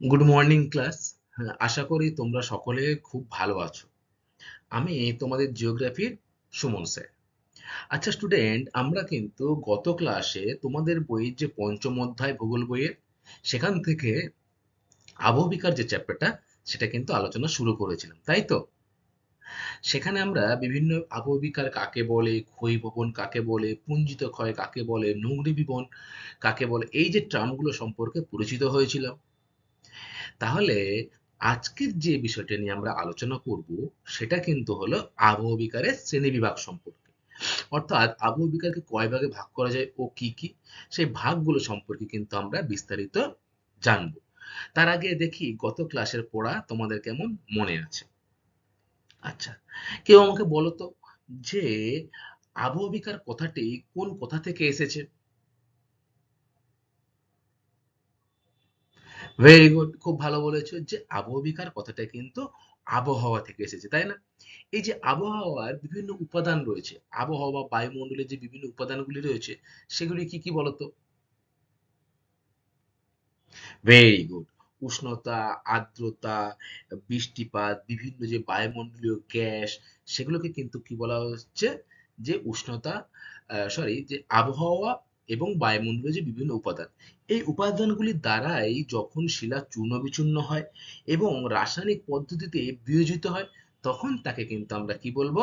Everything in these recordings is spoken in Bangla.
Good morning class. আশা করি তোমরা সকলে খুব ভালো আছো। আমি তোমাদের জিওগ্রাফির সুমন স্যার। আচ্ছা স্টুডেন্ট, আমরা কিন্তু গত ক্লাসে তোমাদের বইয়ের যে পঞ্চম অধ্যায় ভূগোল বইয়ের সেখান থেকে আবহবিকার যে চ্যাপ্টারটা সেটা কিন্তু আলোচনা শুরু করেছিলাম, তাই তো? সেখানে আমরা বিভিন্ন আবহবিকার কাকে বলে, ক্ষয়ীভবন কাকে বলে, পুঞ্জিত ক্ষয় কাকে বলে, নগ্নিভবন কাকে বলে, এই যে টার্মগুলো সম্পর্কে পরিচিত হয়েছিলাম। তাহলে আজকের যে বিষয়টা নিয়ে আমরা আলোচনা করব সেটা কিন্তু হলো আবহবিকারের শ্রেণীবিভাগ সম্পর্কে। অর্থাৎ আবহবিকারকে কয় ভাগে ভাগ করা যায় ও কি কি, সেই ভাগগুলো সম্পর্কে কিন্তু আমরা বিস্তারিত জানবো। তার আগে দেখি গত ক্লাসের পড়া তোমাদের কেমন মনে আছে। আচ্ছা, কেউ আমাকে বলো তো যে আবহবিকার কথাটি কোন কথা থেকে এসেছে? ভেরি গুড, খুব ভালো বলেছো যে আবহবিকার কথাটা কিন্তু আবহাওয়া থেকে এসেছে, তাই না? এই যে আবহাওয়ার বিভিন্ন উপাদান রয়েছে, আবহাওয়া বায়ুমণ্ডলের যে বিভিন্ন উপাদানগুলি রয়েছে সেগুলি কি কি বলতো? Very good. উষ্ণতা, আর্দ্রতা, বৃষ্টিপাত, বিভিন্ন যে বায়ুমণ্ডলীয় গ্যাস, সেগুলোকে কিন্তু কি বলা হচ্ছে? যে উষ্ণতা, সরি, যে আবহাওয়া এবং বায়ুমণ্ডলের যে বিভিন্ন উপাদান, এই উপাদানগুলির দ্বারাই যখন শিলা চূর্ণ বিচূর্ণ হয় এবং রাসায়নিক পদ্ধতিতে বিয়োজিত হয়, তখন তাকে কিন্তু আমরা কি বলবো?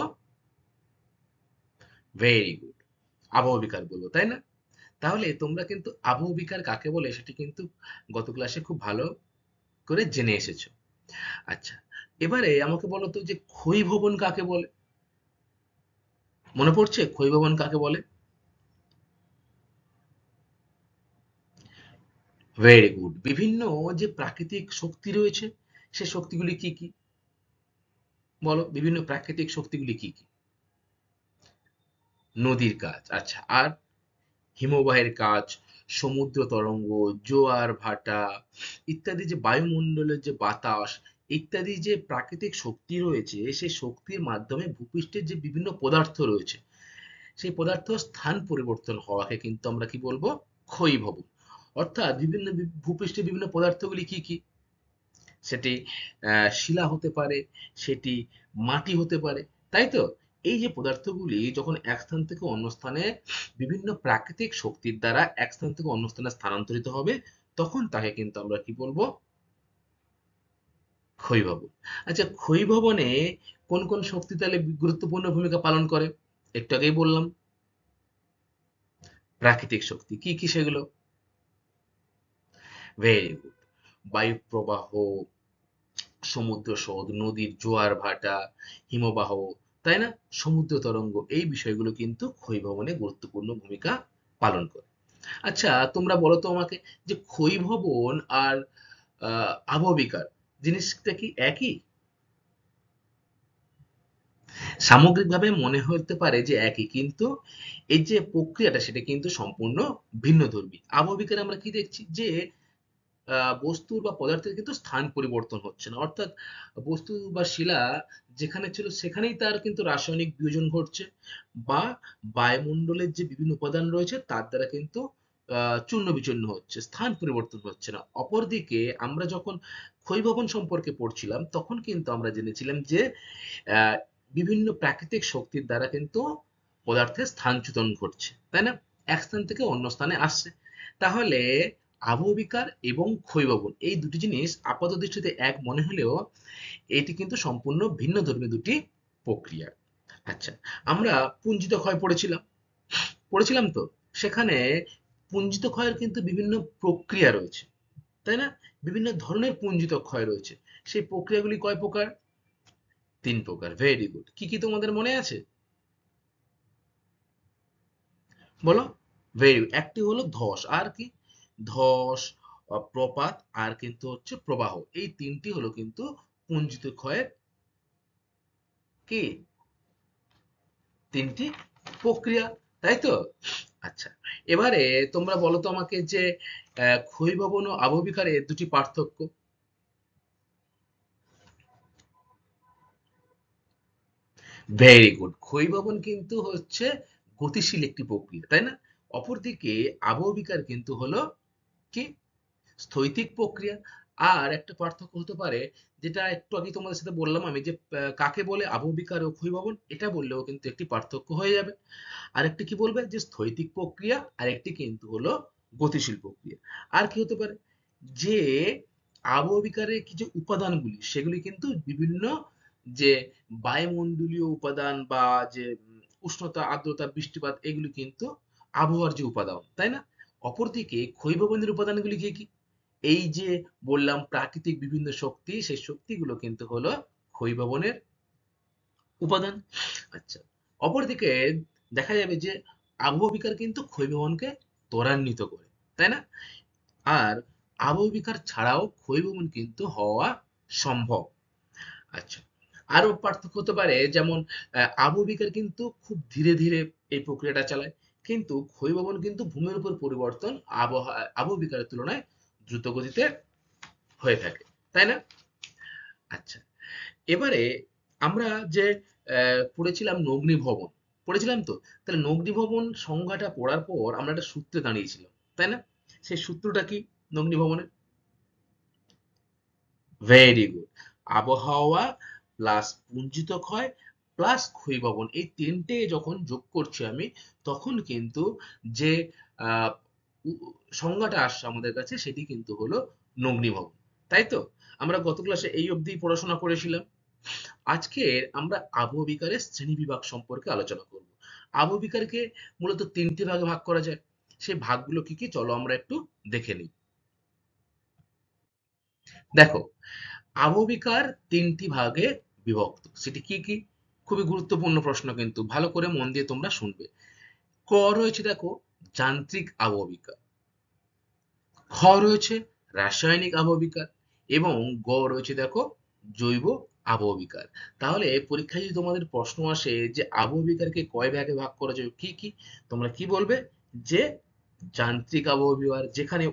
ভেরি গুড, আবহবিকার বলবো, তাই না? তাহলে তোমরা কিন্তু আবহবিকার কাকে বলে সেটি কিন্তু গত ক্লাসে খুব ভালো করে জেনে এসেছো। আচ্ছা, এবারে আমাকে বলো তো যে ক্ষয়ীভবন কাকে বলে? মনে পড়ছে ক্ষয়ীভবন কাকে বলে? Very good. বিভিন্ন যে প্রাকৃতিক শক্তি রয়েছে সে শক্তিগুলি কি কি? বলো, বিভিন্ন প্রাকৃতিক শক্তিগুলি কি কি? নদীর কাজ, আচ্ছা, আর? হিমবাহের কাজ, সমুদ্র তরঙ্গ, জোয়ার ভাটা ইত্যাদি, যে বায়ুমণ্ডলের যে বাতাস ইত্যাদি যে প্রাকৃতিক শক্তি রয়েছে, সেই শক্তির মাধ্যমে ভূপৃষ্ঠের যে বিভিন্ন পদার্থ রয়েছে সেই পদার্থ স্থান পরিবর্তন হওয়াকে কিন্তু আমরা কি বলবো? ক্ষয়ীভবন। অর্থাৎ বিভিন্ন ভূপৃষ্ঠের বিভিন্ন পদার্থগুলি কি কি? সেটি শিলা হতে পারে, সেটি মাটি হতে পারে, তাই তো? এই যে পদার্থগুলি যখন এক স্থান থেকে অন্য স্থানে বিভিন্ন প্রাকৃতিক শক্তির দ্বারা এক স্থান থেকে অন্য স্থানে স্থানান্তরিত হবে, তখন তাকে কিন্তু আমরা কি বলবো? ক্ষয়ীভবন। আচ্ছা, ক্ষয়ীভবনে কোন কোন শক্তি তাহলে গুরুত্বপূর্ণ ভূমিকা পালন করে? একটু আগেই বললাম, প্রাকৃতিক শক্তি। কি কি সেগুলো? Very good. বায়ু প্রবাহ, সমুদ্র স্রোত, নদীর জোয়ার ভাটা, হিমবাহ, তাই না? সমুদ্র তরঙ্গ, এই বিষয়গুলো কিন্তু ক্ষয়ীভবনে গুরুত্বপূর্ণ ভূমিকা পালন করে। আচ্ছা, তোমরা বলো তো আমাকে যে ক্ষয়ীভবন আর আবহবিকার জিনিসটা কি একই? সামগ্রিকভাবে মনে হতে পারে যে একই, কিন্তু এই যে প্রক্রিয়াটা সেটা কিন্তু সম্পূর্ণ ভিন্নধর্মী। আবহবিকারে আমরা কি দেখছি? যে বস্তুর বা পদার্থের কিন্তু স্থান পরিবর্তন হচ্ছে না, অর্থাৎ বস্তু বা শিলা যেখানে ছিল সেখানেই তার কিন্তু রাসায়নিক বিয়োজন ঘটছে, বা বায়ুমণ্ডলের যে বিভিন্ন উপাদান রয়েছে তার দ্বারা কিন্তু চূর্ণ বিচূর্ণ হচ্ছে, স্থান পরিবর্তন হচ্ছে না। অপরদিকে আমরা যখন ক্ষয়ীভবন সম্পর্কে পড়ছিলাম তখন কিন্তু আমরা জেনেছিলাম যে আহ, বিভিন্ন প্রাকৃতিক শক্তির দ্বারা কিন্তু পদার্থের স্থানচ্যুতন ঘটছে, তাই না? এক স্থান থেকে অন্য স্থানে আসছে। তাহলে আবহবিকার এবং ক্ষয়ীভবন এই দুটি জিনিস আপাত দৃষ্টিতে এক মনে হলেও এটি কিন্তু সম্পূর্ণ ভিন্ন ধর্মী দুটি প্রক্রিয়া। আচ্ছা, আমরা পুঞ্জিত ক্ষয় পড়েছিলাম, পড়েছিলাম তো? সেখানে পুঞ্জিত ক্ষয়ের কিন্তু বিভিন্ন প্রক্রিয়া রয়েছে, তাই না? বিভিন্ন ধরনের পুঞ্জিত ক্ষয় রয়েছে। সেই প্রক্রিয়াগুলি কয় প্রকার? তিন প্রকার। Very good. কি কি তোমাদের মনে আছে? বলো। Very good. একটি হলো ধস, আর কি? ধস, প্রপাত, আর কিন্তু হচ্ছে প্রবাহ। এই তিনটি হলো কিন্তু পুঞ্জিত ক্ষয়ের কি তিনটি প্রক্রিয়া, তাই তো? আচ্ছা, এবারে তোমরা বলো তো আমাকে যে ক্ষয়ীভবন ও আবহবিকারের দুটি পার্থক্য। Very good. ক্ষয়ীভবন কিন্তু হচ্ছে গতিশীল একটি প্রক্রিয়া, তাই না? অপরদিকে আবহবিকার কিন্তু হলো কি? স্থৈতিক প্রক্রিয়া। আর একটা পার্থক্য হতে পারে, যেটা একটু আগে তোমাদের সাথে বললাম আমি, যে কাকে বলে আবহবিকার ও ক্ষয়ভবন, এটা বললেও কিন্তু একটি পার্থক্য হয়ে যাবে। আরেকটি কি বলবে, যে স্থৈতিক প্রক্রিয়া, আরেকটি কিন্তু হলো গতিশীল প্রক্রিয়া। আর কি হতে পারে, যে আবহবিকারের কিছু উপাদানগুলি সেগুলি কিন্তু বিভিন্ন, যে বায়ুমণ্ডলীয় উপাদান বা যে উষ্ণতা, আর্দ্রতা, বৃষ্টিপাত, এগুলি কিন্তু আবহাওয়ার যে উপাদান, তাই না? অপরদিকে ক্ষয়ভবনের উপাদানগুলি কি কি? এই যে বললাম প্রাকৃতিক বিভিন্ন শক্তি, সেই শক্তিগুলো কিন্তু হলো ক্ষয়ভবনের উপাদান। আচ্ছা, অপরদিকে দেখা যাবে যে আবহবিকার কিন্তু ক্ষয়ভবনকে ত্বরান্বিত করে, তাই না? আর আবহবিকার ছাড়াও ক্ষয়ভবন কিন্তু হওয়া সম্ভব। আচ্ছা, আরো পার্থক্য হতে পারে, যেমন আবহবিকার কিন্তু খুব ধীরে ধীরে এই প্রক্রিয়াটা চালায়, কিন্তু ক্ষয়ভবন কিন্তু ভূমির উপর পরিবর্তন আবহবিকারের তুলনায় দ্রুত গতিতে হয়ে থাকে, তাই না? আচ্ছা, এবারে আমরা যে পড়েছিলাম নগ্নিভবন, পড়েছিলাম তো? তাহলে নগ্নিভবন সংজ্ঞাটা পড়ার পর আমরা একটা সূত্রে দাঁড়িয়েছিলাম, তাই না? সেই সূত্রটা কি নগ্নিভবনের? Very good. আবহাওয়া প্লাস পুঞ্জিত ক্ষয় প্লাস ক্ষয়ভবন, এই তিনটে যখন যোগ করছি আমি, তখন কিন্তু যে আহ, সংজ্ঞাটা আসছে আমাদের কাছে, সেটি কিন্তু হলো নগ্নিভবন, তাই তো? আমরা গত ক্লাসে এই অবধি পড়াশোনা করেছিলাম। আজকে আমরা আবহবিকারের শ্রেণীবিভাগ সম্পর্কে আলোচনা করব। আবহবিকারকে মূলত তিনটি ভাগে ভাগ করা যায়। সেই ভাগগুলো কি কি, চলো আমরা একটু দেখে নিই। দেখো, আবহবিকার তিনটি ভাগে বিভক্ত, সেটি কি কি? খুবই গুরুত্বপূর্ণ প্রশ্ন, কিন্তু ভালো করে মন দিয়ে তোমরা শুনবে। ক রয়েছে দেখো, যান্ত্রিক আবহবিকার। খ রয়েছে রাসায়নিক আবহবিকার। এবং গ রয়েছে দেখো জৈব আবহবিকার। তাহলে পরীক্ষায় যদি তোমাদের প্রশ্ন আসে যে আবহবিকারকে কয় ভাগে ভাগ করা যায়, কি কি, তোমরা কি বলবে? যে যান্ত্রিক আবহবিকার, যেখানে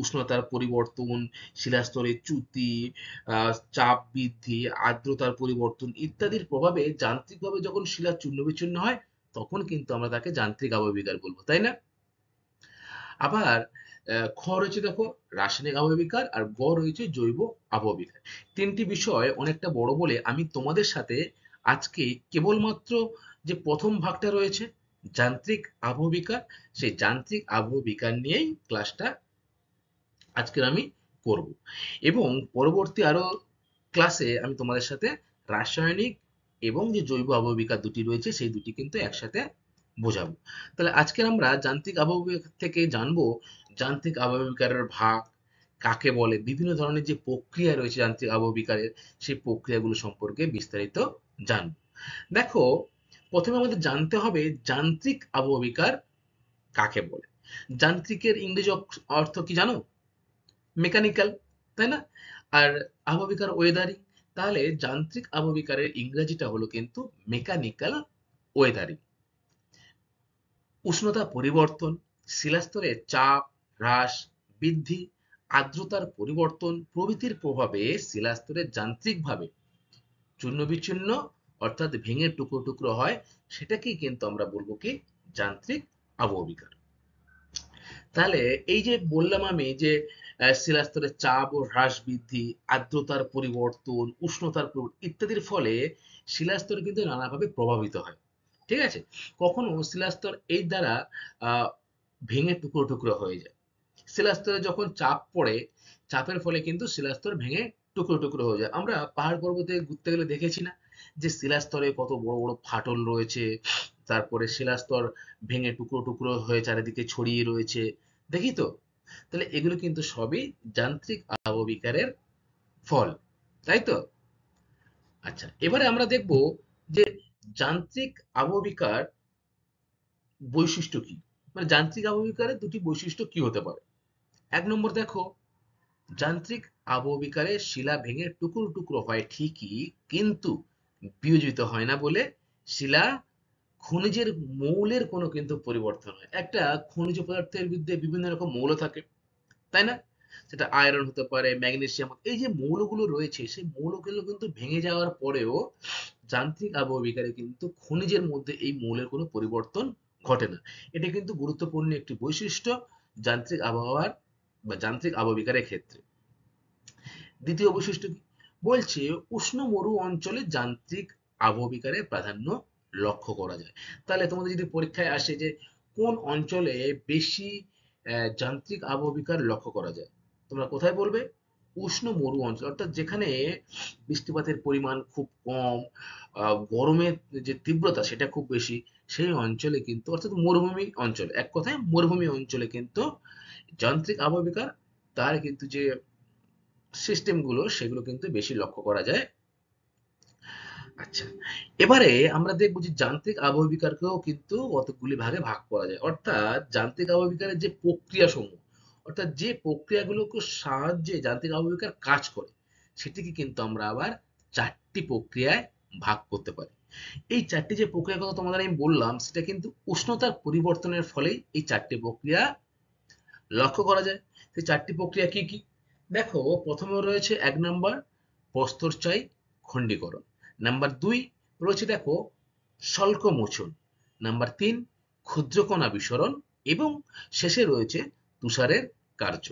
উষ্ণতার পরিবর্তন, শিলাস্তরের চ্যুতি, চাপ বৃদ্ধি, আর্দ্রতার পরিবর্তন ইত্যাদির প্রভাবে যান্ত্রিকভাবে যখন শিলা চূর্ণ বিচূর্ণ হয়, তখন কিন্তু আমরা তাকে যান্ত্রিক আবহবিকার বলবো, তাই না? আবার খ রয়েছে দেখো রাসায়নিক আবহবিকার, আর গ রয়েছে জৈব আবহবিকার। তিনটি বিষয় অনেকটা বড় বলে আমি তোমাদের সাথে আজকে কেবলমাত্র যে প্রথম ভাগটা রয়েছে যান্ত্রিক আবহবিকার, সেই যান্ত্রিক আবহবিকার নিয়েই ক্লাসটা আজকের আমি করব। এবং পরবর্তী আরো ক্লাসে আমি তোমাদের সাথে রাসায়নিক এবং যে জৈব আবহবিকার দুটি রয়েছে, সেই দুটি কিন্তু একসাথে বোঝাবো। তাহলে আজকের আমরা যান্ত্রিক আবহবিকার থেকে জানবো যান্ত্রিক আবহবিকারের ভাগ কাকে বলে, বিভিন্ন ধরনের যে প্রক্রিয়া রয়েছে যান্ত্রিক আবহবিকারের, সেই প্রক্রিয়াগুলো সম্পর্কে বিস্তারিত জানবো। দেখো, প্রথমে আমাদের জানতে হবে যান্ত্রিক আবহবিকার কাকে বলে। যান্ত্রিকের ইংরেজি অর্থ কি জানো? মেকানিক্যাল, তাই না? আর আবহবিকার ওয়েদারিং। তাহলে যান্ত্রিক আবহবিকারের ইংরেজিটা হলো কিন্তু মেকানিক্যাল ওয়েদারিং। উষ্ণতা পরিবর্তন, শিলাস্তরের চাপ হ্রাস বৃদ্ধি, আর্দ্রতার পরিবর্তন প্রভৃতির প্রভাবে শিলাস্তরের যান্ত্রিকভাবে চূর্ণ বিচ্ছিন্ন, অর্থাৎ ভেঙে টুকরো টুকরো হয়, সেটাকেই কিন্তু আমরা বলবো কি যান্ত্রিক আবহবিকার। তাহলে এই যে বললাম আমি যে শিলাস্তরের চাপ ও হ্রাস বৃদ্ধি, আর্দ্রতার পরিবর্তন, উষ্ণতার ইত্যাদির ফলে শিলাস্তর কিন্তু নানাভাবে প্রভাবিত হয়, ঠিক আছে? কখনো শিলাস্তর এই দ্বারা আহ ভেঙে টুকরো টুকরো হয়ে যায়। শিলাস্তরে যখন চাপ পড়ে, চাপের ফলে কিন্তু শিলাস্তর ভেঙে টুকরো টুকরো হয়ে যায়। আমরা পাহাড় পর্বতে ঘুরতে গেলে দেখেছি না, যে শিলাস্তরে কত বড় বড় ফাটল রয়েছে, তারপরে শিলাস্তর ভেঙে টুকরো টুকরো হয়ে চারিদিকে ছড়িয়ে রয়েছে, দেখি তো? তাহলে এগুলো কিন্তু সবই যান্ত্রিক আবহবিকারের ফল, তাই তো? আচ্ছা, এবারে আমরা দেখব যে যান্ত্রিক আবহবিকার বৈশিষ্ট্য কি, মানে যান্ত্রিক আবহবিকারের দুটি বৈশিষ্ট্য কি হতে পারে। এক নম্বর দেখো, যান্ত্রিক আবহবিকারে শিলা ভেঙে টুকরো টুকরো হয় ঠিকই, কিন্তু বিয়োজিত হয় না বলে শিলা খনিজের মৌলের কোনো কিন্তু পরিবর্তন হয়। একটা খনিজ পদার্থের মধ্যে বিভিন্ন রকম মৌল থাকে, তাই না? সেটা আয়রন হতে পারে, ম্যাগনেসিয়াম, এই যে মৌলগুলো রয়েছে, সেই মৌলগুলো কিন্তু ভেঙে যাওয়ার পরেও যান্ত্রিক আবহবিকারে কিন্তু খনিজের মধ্যে এই মৌলের কোনো পরিবর্তন ঘটে না। এটা কিন্তু গুরুত্বপূর্ণ একটি বৈশিষ্ট্য যান্ত্রিক আবহাওয়ার, বা যান্ত্রিক আবহবিকারের ক্ষেত্রে। দ্বিতীয় বৈশিষ্ট্য কি বলছে, উষ্ণ মরু অঞ্চলে যান্ত্রিক আবহবিকারের প্রাধান্য লক্ষ্য করা যায়। তাহলে তোমাদের যদি পরীক্ষায় আসে যে কোন অঞ্চলে বেশি যান্ত্রিক আবহবিকার লক্ষ্য করা যায়, তোমরা কোথায় বলবে? উষ্ণ মরু অঞ্চল, অর্থাৎ যেখানে বৃষ্টিপাতের পরিমাণ খুব কম, গরমের যে তীব্রতা সেটা খুব বেশি, সেই অঞ্চলে কিন্তু, অর্থাৎ মরুভূমি অঞ্চলে, এক কথায় মরুভূমি অঞ্চলে কিন্তু যান্ত্রিক আবহবিকার তার কিন্তু যে সিস্টেম গুলো সেগুলো কিন্তু বেশি লক্ষ্য করা যায়। আচ্ছা, এবারে আমরা দেখবো যে যান্ত্রিক আবহবিকারকেও কিন্তু কতগুলি ভাগে ভাগ করা যায়, অর্থাৎ যান্ত্রিক আবহবিকারের যে প্রক্রিয়া সমূহ, অর্থাৎ যে প্রক্রিয়াগুলোকে সাহায্যে যান্ত্রিক আবহবিকার কাজ করে, সেটিকে কিন্তু আমরা আবার চারটি প্রক্রিয়ায় ভাগ করতে পারি। এই চারটি যে প্রক্রিয়ার কথা তোমাদের আমি বললাম, সেটা কিন্তু উষ্ণতার পরিবর্তনের ফলেই এই চারটি প্রক্রিয়া লক্ষ্য করা যায়। সেই চারটি প্রক্রিয়া কি কি দেখো, প্রথমে রয়েছে 1 নম্বর প্রস্তরচায়ী খণ্ডীকরণ, নাম্বার 2 রয়েছে দেখো স্বল্পমোচন, নাম্বার 3 ক্ষুদ্রকণা বিসরণ, এবং শেষে রয়েছে তুষারের কার্য।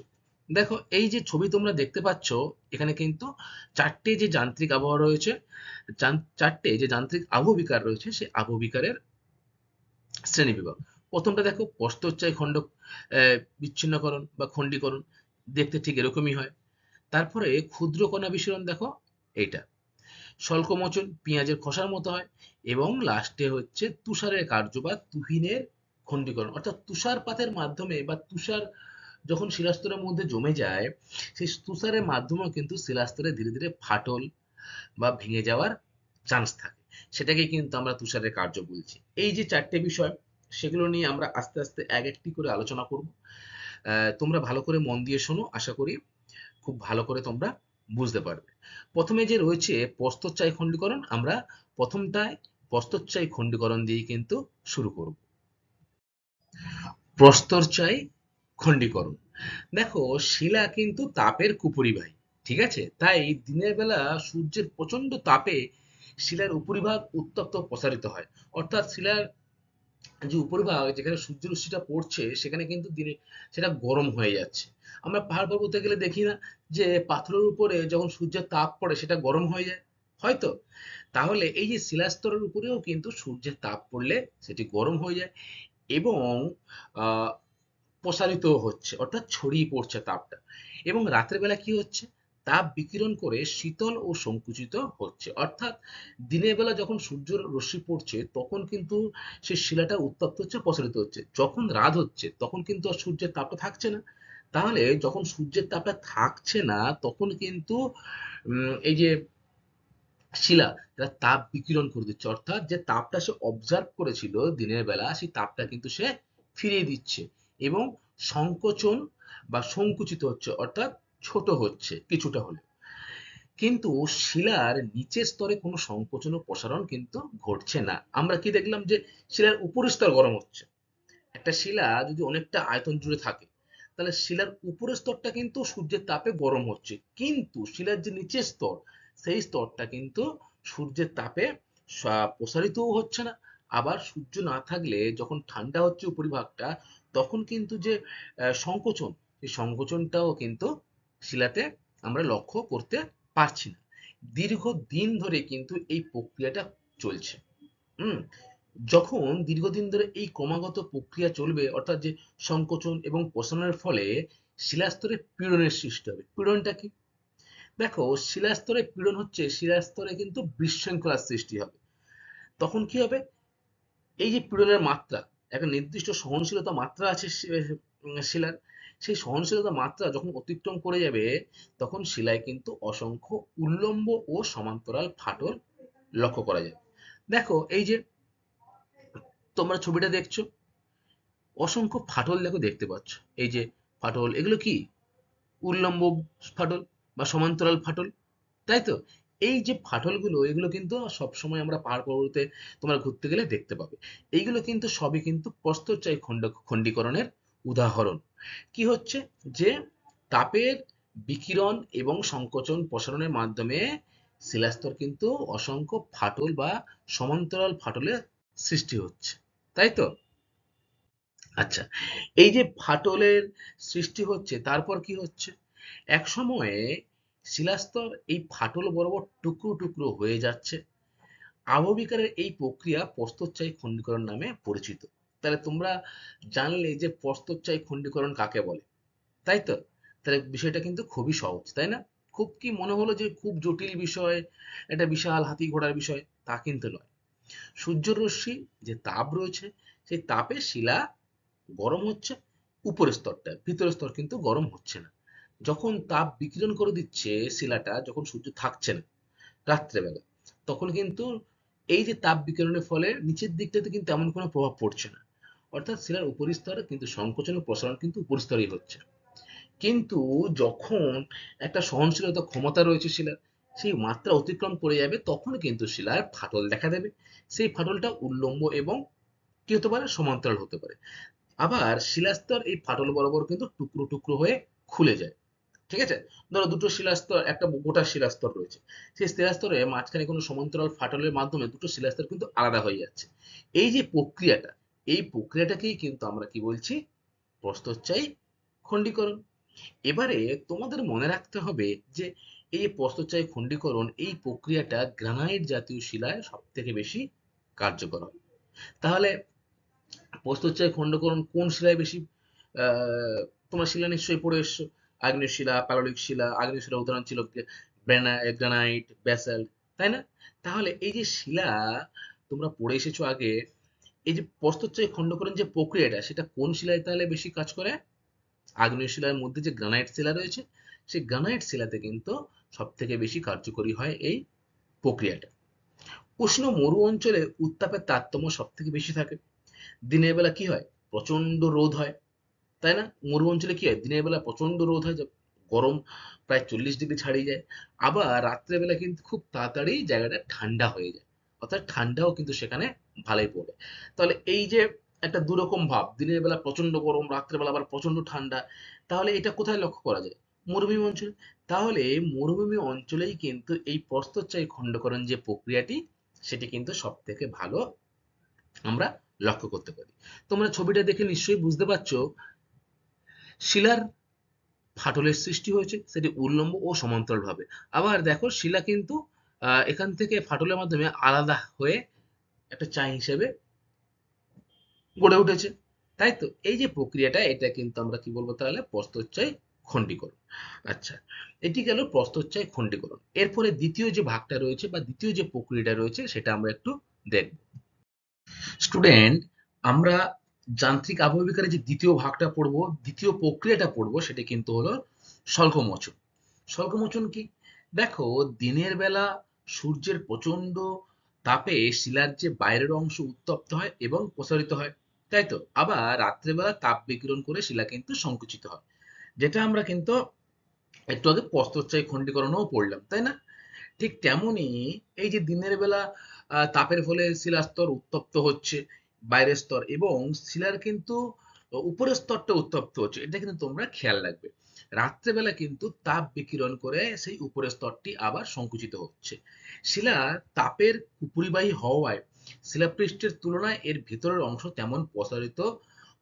দেখো এই যে ছবি তোমরা দেখতে পাচ্ছ, এখানে কিন্তু চারটে যে যান্ত্রিক আবহাওয়া রয়েছে, চারটে যে যান্ত্রিক আবহবিকার রয়েছে, সেই আবহবিকারের শ্রেণীবিভাগ। প্রথমটা দেখো প্রস্তরচায়ী খণ্ড বিচ্ছিন্নকরণ বা খণ্ডীকরণ, দেখতে ঠিক এরকমই হয়। তারপরে ক্ষুদ্র কণা বিসরণ, দেখো এইটা। স্বল্পমোচন পেঁয়াজের খোসার মতো হয়। এবং লাস্টে হচ্ছে তুষারের কার্য বা তুহিনের খণ্ডীকরণ, অর্থাৎ তুষারপাতের মাধ্যমে বা তুষার যখন শিলাস্তরের মধ্যে জমে যায়, সেই তুষারের মাধ্যমেও কিন্তু শিলাস্তরে ধীরে ধীরে ফাটল বা ভেঙে যাওয়ার চান্স থাকে, সেটাকে কিন্তু আমরা তুষারের কার্য বলছি। এই যে চারটে বিষয়, সেগুলো নিয়ে আমরা আস্তে আস্তে এক একটি করে আলোচনা করব। তোমরা ভালো করে মন দিয়ে শোনো, আশা করি খুব ভালো করে তোমরা বুঝতে পারবে। প্রথমে যে রয়েছে প্রস্তরচায়ী খণ্ডীকরণ, আমরা প্রথমটায় প্রস্তরচায়ী খণ্ডীকরণ দিয়ে কিন্তু শুরু করব। প্রস্তরচায়ী খণ্ডীকরণ, দেখো শিলা কিন্তু তাপের কুপরিবাহী, ঠিক আছে? তাই দিনের বেলা সূর্যের প্রচন্ড তাপে শিলার উপরিভাগ উত্তপ্ত প্রসারিত হয়, অর্থাৎ শিলার যে উপরিভাগ যেখানে সূর্যের রশ্মিটা পড়ছে, সেখানে কিন্তু দিনে সেটা গরম হয়ে যাচ্ছে। আমরা পাহাড় পর্বতে গেলে দেখি না যে পাথরের উপরে যখন সূর্যের তাপ পড়ে সেটা গরম হয়ে যায়, হয়তো? তাহলে এই যে শিলাস্তরের উপরেও কিন্তু সূর্যের তাপ পড়লে সেটি গরম হয়ে যায় এবং আহ প্রসারিত হচ্ছে, অর্থাৎ ছড়িয়ে পড়ছে তাপটা। এবং রাতের বেলা কি হচ্ছে, তাপ বিকিরণ করে শীতল ও সংকুচিত হচ্ছে, অর্থাৎ দিনের বেলা যখন সূর্যের রশ্মি পড়ছে তখন কিন্তু সেই শিলাটা উত্তপ্ত হচ্ছে, প্রসারিত হচ্ছে। যখন রাত হচ্ছে তখন কিন্তু আর সূর্যের তাপটা থাকছে না। তাহলে যখন সূর্যের তাপটা থাকছে না, তখন কিন্তু এই যে শিলা, এটা তাপ বিকিরণ করে দিচ্ছে, অর্থাৎ যে তাপটা সে অবজার্ভ করেছিল দিনের বেলা, সেই তাপটা কিন্তু সে ফিরিয়ে দিচ্ছে এবং সংকোচন বা সংকুচিত হচ্ছে, অর্থাৎ ছোট হচ্ছে কিছুটা হলে। কিন্তু শিলার নিচের স্তরে কোনো সংকোচন ও প্রসারণ কিন্তু ঘটছে না। আমরা কি দেখলাম যে শিলার উপরের স্তর গরম হচ্ছে। একটা শিলা যদি অনেকটা আয়তন জুড়ে থাকে, তাহলে শিলার উপরের স্তরটা কিন্তু সূর্যের তাপে গরম হচ্ছে, কিন্তু শিলার যে নিচের স্তর, সেই স্তরটা কিন্তু সূর্যের তাপে প্রসারিতও হচ্ছে না। আবার সূর্য না থাকলে যখন ঠান্ডা হচ্ছে উপরিভাগটা, তখন কিন্তু যে সংকোচন, সেই সংকোচনটাও কিন্তু শিলাতে আমরা লক্ষ্য করতে পারছি না। দীর্ঘদিন ধরে কিন্তু এই প্রক্রিয়াটা চলছে। হুম, যখন দীর্ঘদিন ধরে এই ক্রমাগত প্রক্রিয়া চলবে, অর্থাৎ যে সংকোচন এবং প্রসারণের ফলে শিলাস্তরে পীড়নের সৃষ্টি হবে। পীড়নটা কি দেখো, শিলাস্তরে পীড়ন হচ্ছে শিলাস্তরে কিন্তু বিশৃঙ্খলার সৃষ্টি হবে। তখন কি হবে, এই যে পীড়নের মাত্রা, একটা নির্দিষ্ট সহনশীলতা মাত্রা আছে শিলার, সেই সহনশীলতা মাত্রা যখন অতিক্রম করে যাবে, তখন শিলায় কিন্তু অসংখ্য উল্লম্ব ও সমান্তরাল ফাটল লক্ষ্য করা যায়। দেখো এই যে তোমরা ছবিটা দেখছো, অসংখ্য ফাটল দেখো দেখতে পাচ্ছ। এই যে ফাটল, এগুলো কি উল্লম্ব ফাটল বা সমান্তরাল ফাটল, তাই তো? এই যে ফাটলগুলো, এগুলো কিন্তু সবসময় আমরা পাহাড় পর্বতে তোমরা ঘুরতে গেলে দেখতে পাবে। এইগুলো কিন্তু সবই কিন্তু প্রস্তরচায়ী খণ্ডীকরণের উদাহরণ। কি হচ্ছে, যে তাপের বিকিরণ এবং সংকোচন প্রসারণের মাধ্যমে শিলাস্তর কিন্তু অসংখ্য ফাটল বা সমান্তরাল ফাটলের সৃষ্টি হচ্ছে, তাই তো? আচ্ছা, এই যে ফাটলের সৃষ্টি হচ্ছে তারপর কি হচ্ছে, এক সময়ে শিলাস্তর এই ফাটল বরাবর টুকরো টুকরো হয়ে যাচ্ছে। আবহবিকারের এই প্রক্রিয়া প্রস্তরচায়ী খণ্ডীকরণ নামে পরিচিত। তাহলে তোমরা জানলে যে প্রস্তরচায়ী খণ্ডীকরণ কাকে বলে, তাই তো? তাহলে বিষয়টা কিন্তু খুবই সহজ, তাই না? খুব কি মনে হলো যে খুব জটিল বিষয়, একটা বিশাল হাতি ঘোড়ার বিষয়? তা কিন্তু নয়। সূর্যের রশ্মি যে তাপ রয়েছে, সেই তাপে শিলা গরম হচ্ছে উপরের স্তরটা, ভিতরের স্তর কিন্তু গরম হচ্ছে না। যখন তাপ বিকিরণ করে দিচ্ছে শিলাটা, যখন সূর্য থাকছে না রাত্রেবেলা, তখন কিন্তু এই যে তাপ বিকিরণের ফলে নিচের দিকটাতে কিন্তু এমন কোনো প্রভাব পড়ছে না। অর্থাৎ শিলার উপরিস্তরে কিন্তু সংকোচন ও প্রসারণ কিন্তু উপরিস্তরেই হচ্ছে। কিন্তু যখন একটা সহনশীলতা ক্ষমতা রয়েছে শিলার, সেই মাত্রা অতিক্রম করে যাবে, তখন কিন্তু শিলার ফাটল দেখা দেবে। সেই ফাটলটা উল্লম্ব এবং কি হতে পারে, সমান্তরাল হতে পারে। আবার শিলাস্তর এই ফাটল বরাবর কিন্তু টুকরো টুকরো হয়ে খুলে যায়। ঠিক আছে? ধরো দুটো শিলাস্তর, একটা গোটা শিলাস্তর রয়েছে, সেই শিলাস্তরে মাঝখানে কোনো সমান্তরাল ফাটলের মাধ্যমে দুটো শিলাস্তর কিন্তু আলাদা হয়ে যাচ্ছে। এই যে প্রক্রিয়াটা, এই প্রক্রিয়াটাকেই কিন্তু আমরা কি বলছি, প্রস্থচ্ছায়ী খণ্ডীকরণ। এবারে তোমাদের মনে রাখতে হবে যে এই প্রস্থচ্ছায়ী খণ্ডীকরণ, এই প্রক্রিয়াটা গ্রানাইট জাতীয় শিলায় সব থেকে বেশি কার্যকর হয়। তাহলে প্রস্তরচায়ী খণ্ডকরণ কোন শিলায় বেশি, তোমরা শিলা নিশ্চয়ই পড়ে এসছো। আগ্নেয় শিলা, পাললিক শিলা। আগ্নেয় শিলার উদাহরণ ছিল গ্রানাইট, ব্যাসাল্ট, তাই না? তাহলে এই যে শিলা তোমরা পড়ে এসেছো আগে, এই যে প্রস্তরচায়ী খণ্ডকরণ যে প্রক্রিয়াটা, সেটা কোন শিলায় তাহলে বেশি কাজ করে? আগ্নেয় শিলার মধ্যে যে গ্রানাইট শিলা রয়েছে, সেই গ্রানাইট শিলাতে কিন্তু সব থেকে বেশি কার্যকরী হয় এই প্রক্রিয়াটা। উষ্ণ মরু অঞ্চলে উত্তাপের তারতম্য সব থেকে বেশি থাকে। দিনের বেলা কি হয়, প্রচন্ড রোদ হয়, তাই না? মরু অঞ্চলে কি হয়, দিনের বেলা প্রচন্ড রোদ হয়, গরম প্রায় 40 ডিগ্রি ছাড়িয়ে যায়। আবার রাত্রেবেলা কিন্তু খুব তাড়াতাড়ি জায়গাটা ঠান্ডা হয়ে যায়, অর্থাৎ ঠান্ডাও কিন্তু সেখানে ভালোই পড়ে। তাহলে এই যে একটা দুরকম ভাব, দিনের বেলা প্রচন্ড গরম, রাত্রেবেলা আবার প্রচন্ড ঠান্ডা, তাহলে এটা কোথায় লক্ষ্য করা যায়? মরুভূমি অঞ্চলে। তাহলে মরুভূমি অঞ্চলেই কিন্তু এই প্রস্থচ্ছায়ী খণ্ডকরণ যে প্রক্রিয়াটি, সেটি কিন্তু সব থেকে ভালো আমরা লক্ষ্য করতে পারি। তোমরা ছবিটা দেখে নিশ্চয়ই বুঝতে পারছো শিলার ফাটলের সৃষ্টি হয়েছে, সেটি উল্লম্ব ও সমান্তরাল ভাবে। আবার দেখো শিলা কিন্তু এখান থেকে ফাটলের মাধ্যমে আলাদা হয়ে একটা চা হিসেবে গড়ে উঠেছে, তাই তো? এই যে প্রক্রিয়াটা, এটা কিন্তু আমরা কি বলবো তাহলে, প্রস্থচ্ছায়ী খণ্ডীকরণ। আচ্ছা, এটি গেল প্রস্থচ্ছায়ী খণ্ডীকরণ। এরপরে দ্বিতীয় যে ভাগটা রয়েছে বা দ্বিতীয় যে প্রক্রিয়াটা রয়েছে, সেটা আমরা একটু দেখব। স্টুডেন্ট, আমরা যান্ত্রিক আবহবিকারের যে দ্বিতীয় ভাগটা পড়বো, দ্বিতীয় প্রক্রিয়াটা পড়বো, সেটা কিন্তু হলো স্বল্পমোচন। স্বল্পমোচন কি? দেখো, দিনের বেলা সূর্যের প্রচন্ড তাপে শিলার যে বাইরের অংশ উত্তপ্ত হয় এবং প্রসারিত হয়, তাই তো? আবার রাত্রেবেলা তাপ বিকিরণ করে শিলা কিন্তু সংকুচিত হয়, যেটা আমরা কিন্তু একটু আগে প্রস্থচ্ছায়ী খণ্ডীকরণও পড়লাম, তাই না? ঠিক তেমনি এই যে দিনের বেলা তাপের ফলে শিলার স্তর উত্তপ্ত হচ্ছে, বাইরের স্তর, এবং শিলার কিন্তু উপরের স্তরটা উত্তপ্ত হচ্ছে, এটা কিন্তু তোমরা খেয়াল রাখবে। রাত্রেবেলা কিন্তু তাপ বিকিরণ করে সেই উপরের স্তরটি আবার সংকুচিত হচ্ছে। শিলা তাপের কুপরিবাহী হওয়ায় শিলাপৃষ্ঠের তুলনায় এর ভিতরের অংশ তেমন প্রসারিত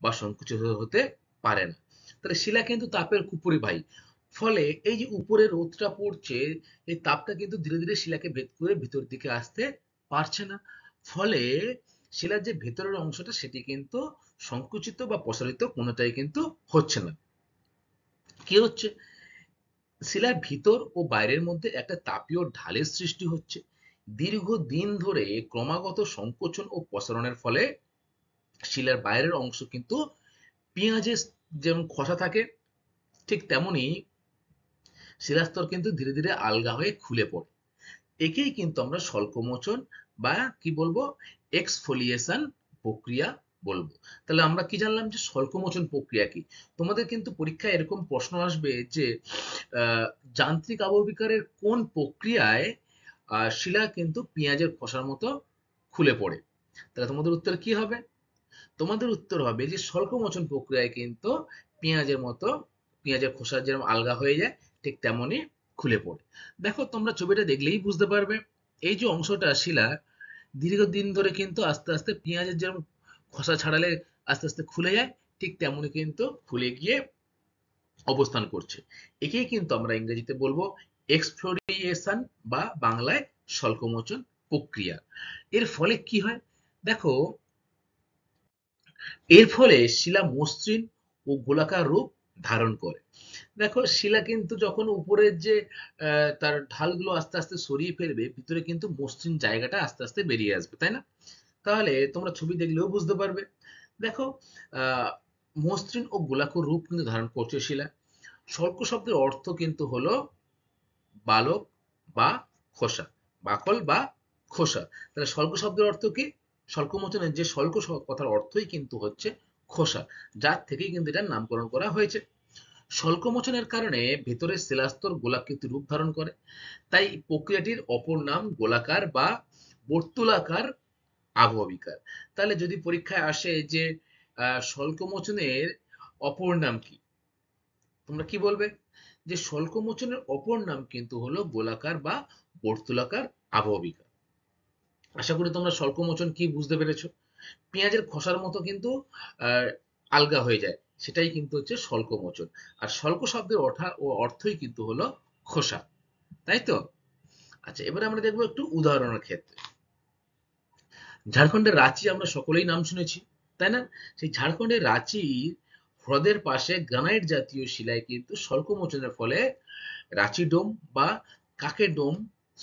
বা সংকুচিত হতে পারে না। তাহলে শিলা কিন্তু তাপের কুপরিবাহী, ফলে এই যে উপরে রোদটা পড়ছে, এই তাপটা কিন্তু ধীরে ধীরে শিলাকে ভেদ করে ভিতর দিকে আসতে পারছে না। ফলে শিলার যে ভেতরের অংশটা, সেটি কিন্তু সংকুচিত বা প্রসারিত কোনোটাই কিন্তু হচ্ছে না। কি হচ্ছে, শিলার ভিতর ও বাইরের মধ্যে একটা তাপীয় ঢালের সৃষ্টি হচ্ছে। দীর্ঘদিন ধরে ক্রমাগত সংকোচন ও প্রসারণের ফলে শিলার বাইরের অংশ কিন্তু পেঁয়াজের যেমন খসা থাকে, ঠিক তেমনি শিলাস্তর কিন্তু ধীরে ধীরে আলগা হয়ে খুলে পড়ে। একেই কিন্তু আমরা স্বল্পমোচন বা কি বলবো, এক্সফোলিয়েশন প্রক্রিয়া বলবো। তাহলে আমরা কি জানলাম যে স্বল্পমোচন প্রক্রিয়া কি। তোমাদের কিন্তু পরীক্ষায় এরকম প্রশ্ন আসবে যে আহ, যান্ত্রিক আবহবিকারের কোন প্রক্রিয়ায় শিলা কিন্তু পেঁয়াজের খোসার মতো খুলে পড়ে। তাহলে তোমাদের উত্তর কি হবে? তোমাদের উত্তর হবে যে স্বল্পমোচন প্রক্রিয়ায় কিন্তু পেঁয়াজের মতো, পেঁয়াজের খোসা যেরকম আলগা হয়ে যায়, ঠিক তেমনই খুলে পড়ে। দেখো, তোমরা ছবিটা দেখলেই বুঝতে পারবে, এই যে অংশটা শিলা দীর্ঘদিন ধরে কিন্তু আস্তে আস্তে পেঁয়াজের যেরকম খোসা ছাড়ালে আস্তে আস্তে খুলে যায়, ঠিক তেমনি কিন্তু খুলে গিয়ে অবস্থান করছে। একেই কিন্তু আমরা ইংরেজিতে বলবো এক্সফ্লোরিয়েশন বা বাংলায় স্বল্পমোচন প্রক্রিয়া। এর ফলে কি হয় দেখো, এর ফলে শিলা মসৃণ ও গোলাকার রূপ ধারণ করে। দেখো শিলা কিন্তু যখন উপরের যে তার ঢালগুলো আস্তে আস্তে সরিয়ে ফেলবে, ভিতরে কিন্তু মসৃণ জায়গাটা আস্তে আস্তে বেরিয়ে আসবে, তাই না? তাহলে তোমরা ছবি দেখলেও বুঝতে পারবে। দেখো আহ মসৃণ ও গোলাকার রূপ কিন্তু ধারণ করছে শিলা। স্বল্প শব্দের অর্থ কিন্তু হলো বালক বা খোসা, বাকল বা খোসা। তাহলে স্বল্প শব্দের অর্থ কি? স্বল্পমোচনের যে স্বল্প কথার অর্থই কিন্তু হচ্ছে খোসা, যার থেকেই কিন্তু এটার নামকরণ করা হয়েছে। স্বল্পমোচনের কারণে ভেতরের শিলাস্তর গোলাকৃতি রূপ ধারণ করে, তাই প্রক্রিয়াটির অপর নাম গোলাকার বা বর্তুলাকার আবহবিকার। তাহলে যদি পরীক্ষায় আসে যে স্বল্পমোচনের অপর নাম কি, তোমরা কি বলবে? যে স্বল্পমোচনের অপর নাম কিন্তু হলো গোলাকার বা বর্তুলাকার আবহবিকার। আশা করি তোমরা স্বল্পমোচন কি বুঝতে পেরেছো। পেঁয়াজের খোসার মতো কিন্তু আহ, আলগা হয়ে যায়, সেটাই কিন্তু হচ্ছে স্বল্পমোচন। আর স্বল্প শব্দের অর্থই কিন্তু হলো খোসা, তাই তো? আচ্ছা, এবারে আমরা দেখবো একটু উদাহরণের ক্ষেত্রে। ঝাড়খণ্ডের রাঁচি আমরা সকলেই নাম শুনেছি, তাই না? সেই ঝাড়খণ্ডের রাঁচির হ্রদের পাশে গ্রানাইট জাতীয় শিলায় কিন্তু স্বল্পমোচনের ফলে রাঁচি ডোম বা কাকের ডোম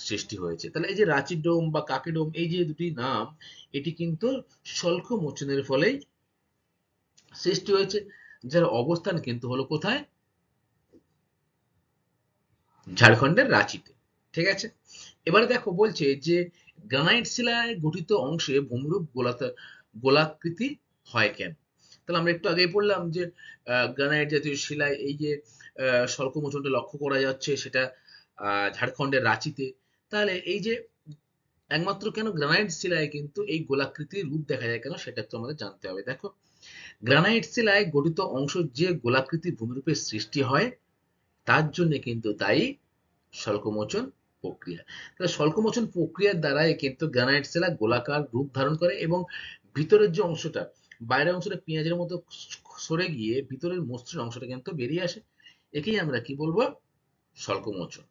সৃষ্টি হয়েছে। তাহলে এই যে রাঁচি ডোম বা কাকে ডোম, এই যে দুটি নাম, এটি কিন্তু স্বল্পমোচনের ফলেই সৃষ্টি হয়েছে, যার অবস্থান কিন্তু হলো কোথায়? ঝাড়খণ্ডের রাঁচিতে। ঠিক আছে, এবারে দেখো বলছে যে গ্রানাইট শিলায় গঠিত অংশে ভূমিরূপ গোলাকৃতি হয় কেন? তাহলে আমরা একটু আগেই পড়লাম যে গ্রানাইট জাতীয় শিলায় এই যে স্বল্পমোচনটা লক্ষ্য করা যাচ্ছে, সেটা ঝাড়খণ্ডের রাঁচিতে। তাহলে এই যে একমাত্র কেন গ্রানাইট শিলায় কিন্তু এই গোলাকৃতির রূপ দেখা যায় কেন, সেটা তো আমাদের জানতে হবে। দেখো, গ্রানাইট শিলায় গঠিত অংশ যে গোলাকৃতি ভূমিরূপের সৃষ্টি হয়, তার জন্য কিন্তু দায়ী স্বল্পমোচন প্রক্রিয়া। তাহলে স্বল্পমোচন প্রক্রিয়ার দ্বারাই কিন্তু গ্রানাইট শিলা গোলাকার রূপ ধারণ করে এবং ভিতরের যে অংশটা, বাইরের অংশটা পেঁয়াজের মতো সরে গিয়ে ভিতরের মসৃণ অংশটা কিন্তু বেরিয়ে আসে। একেই আমরা কি বলবো? স্বল্পমোচন।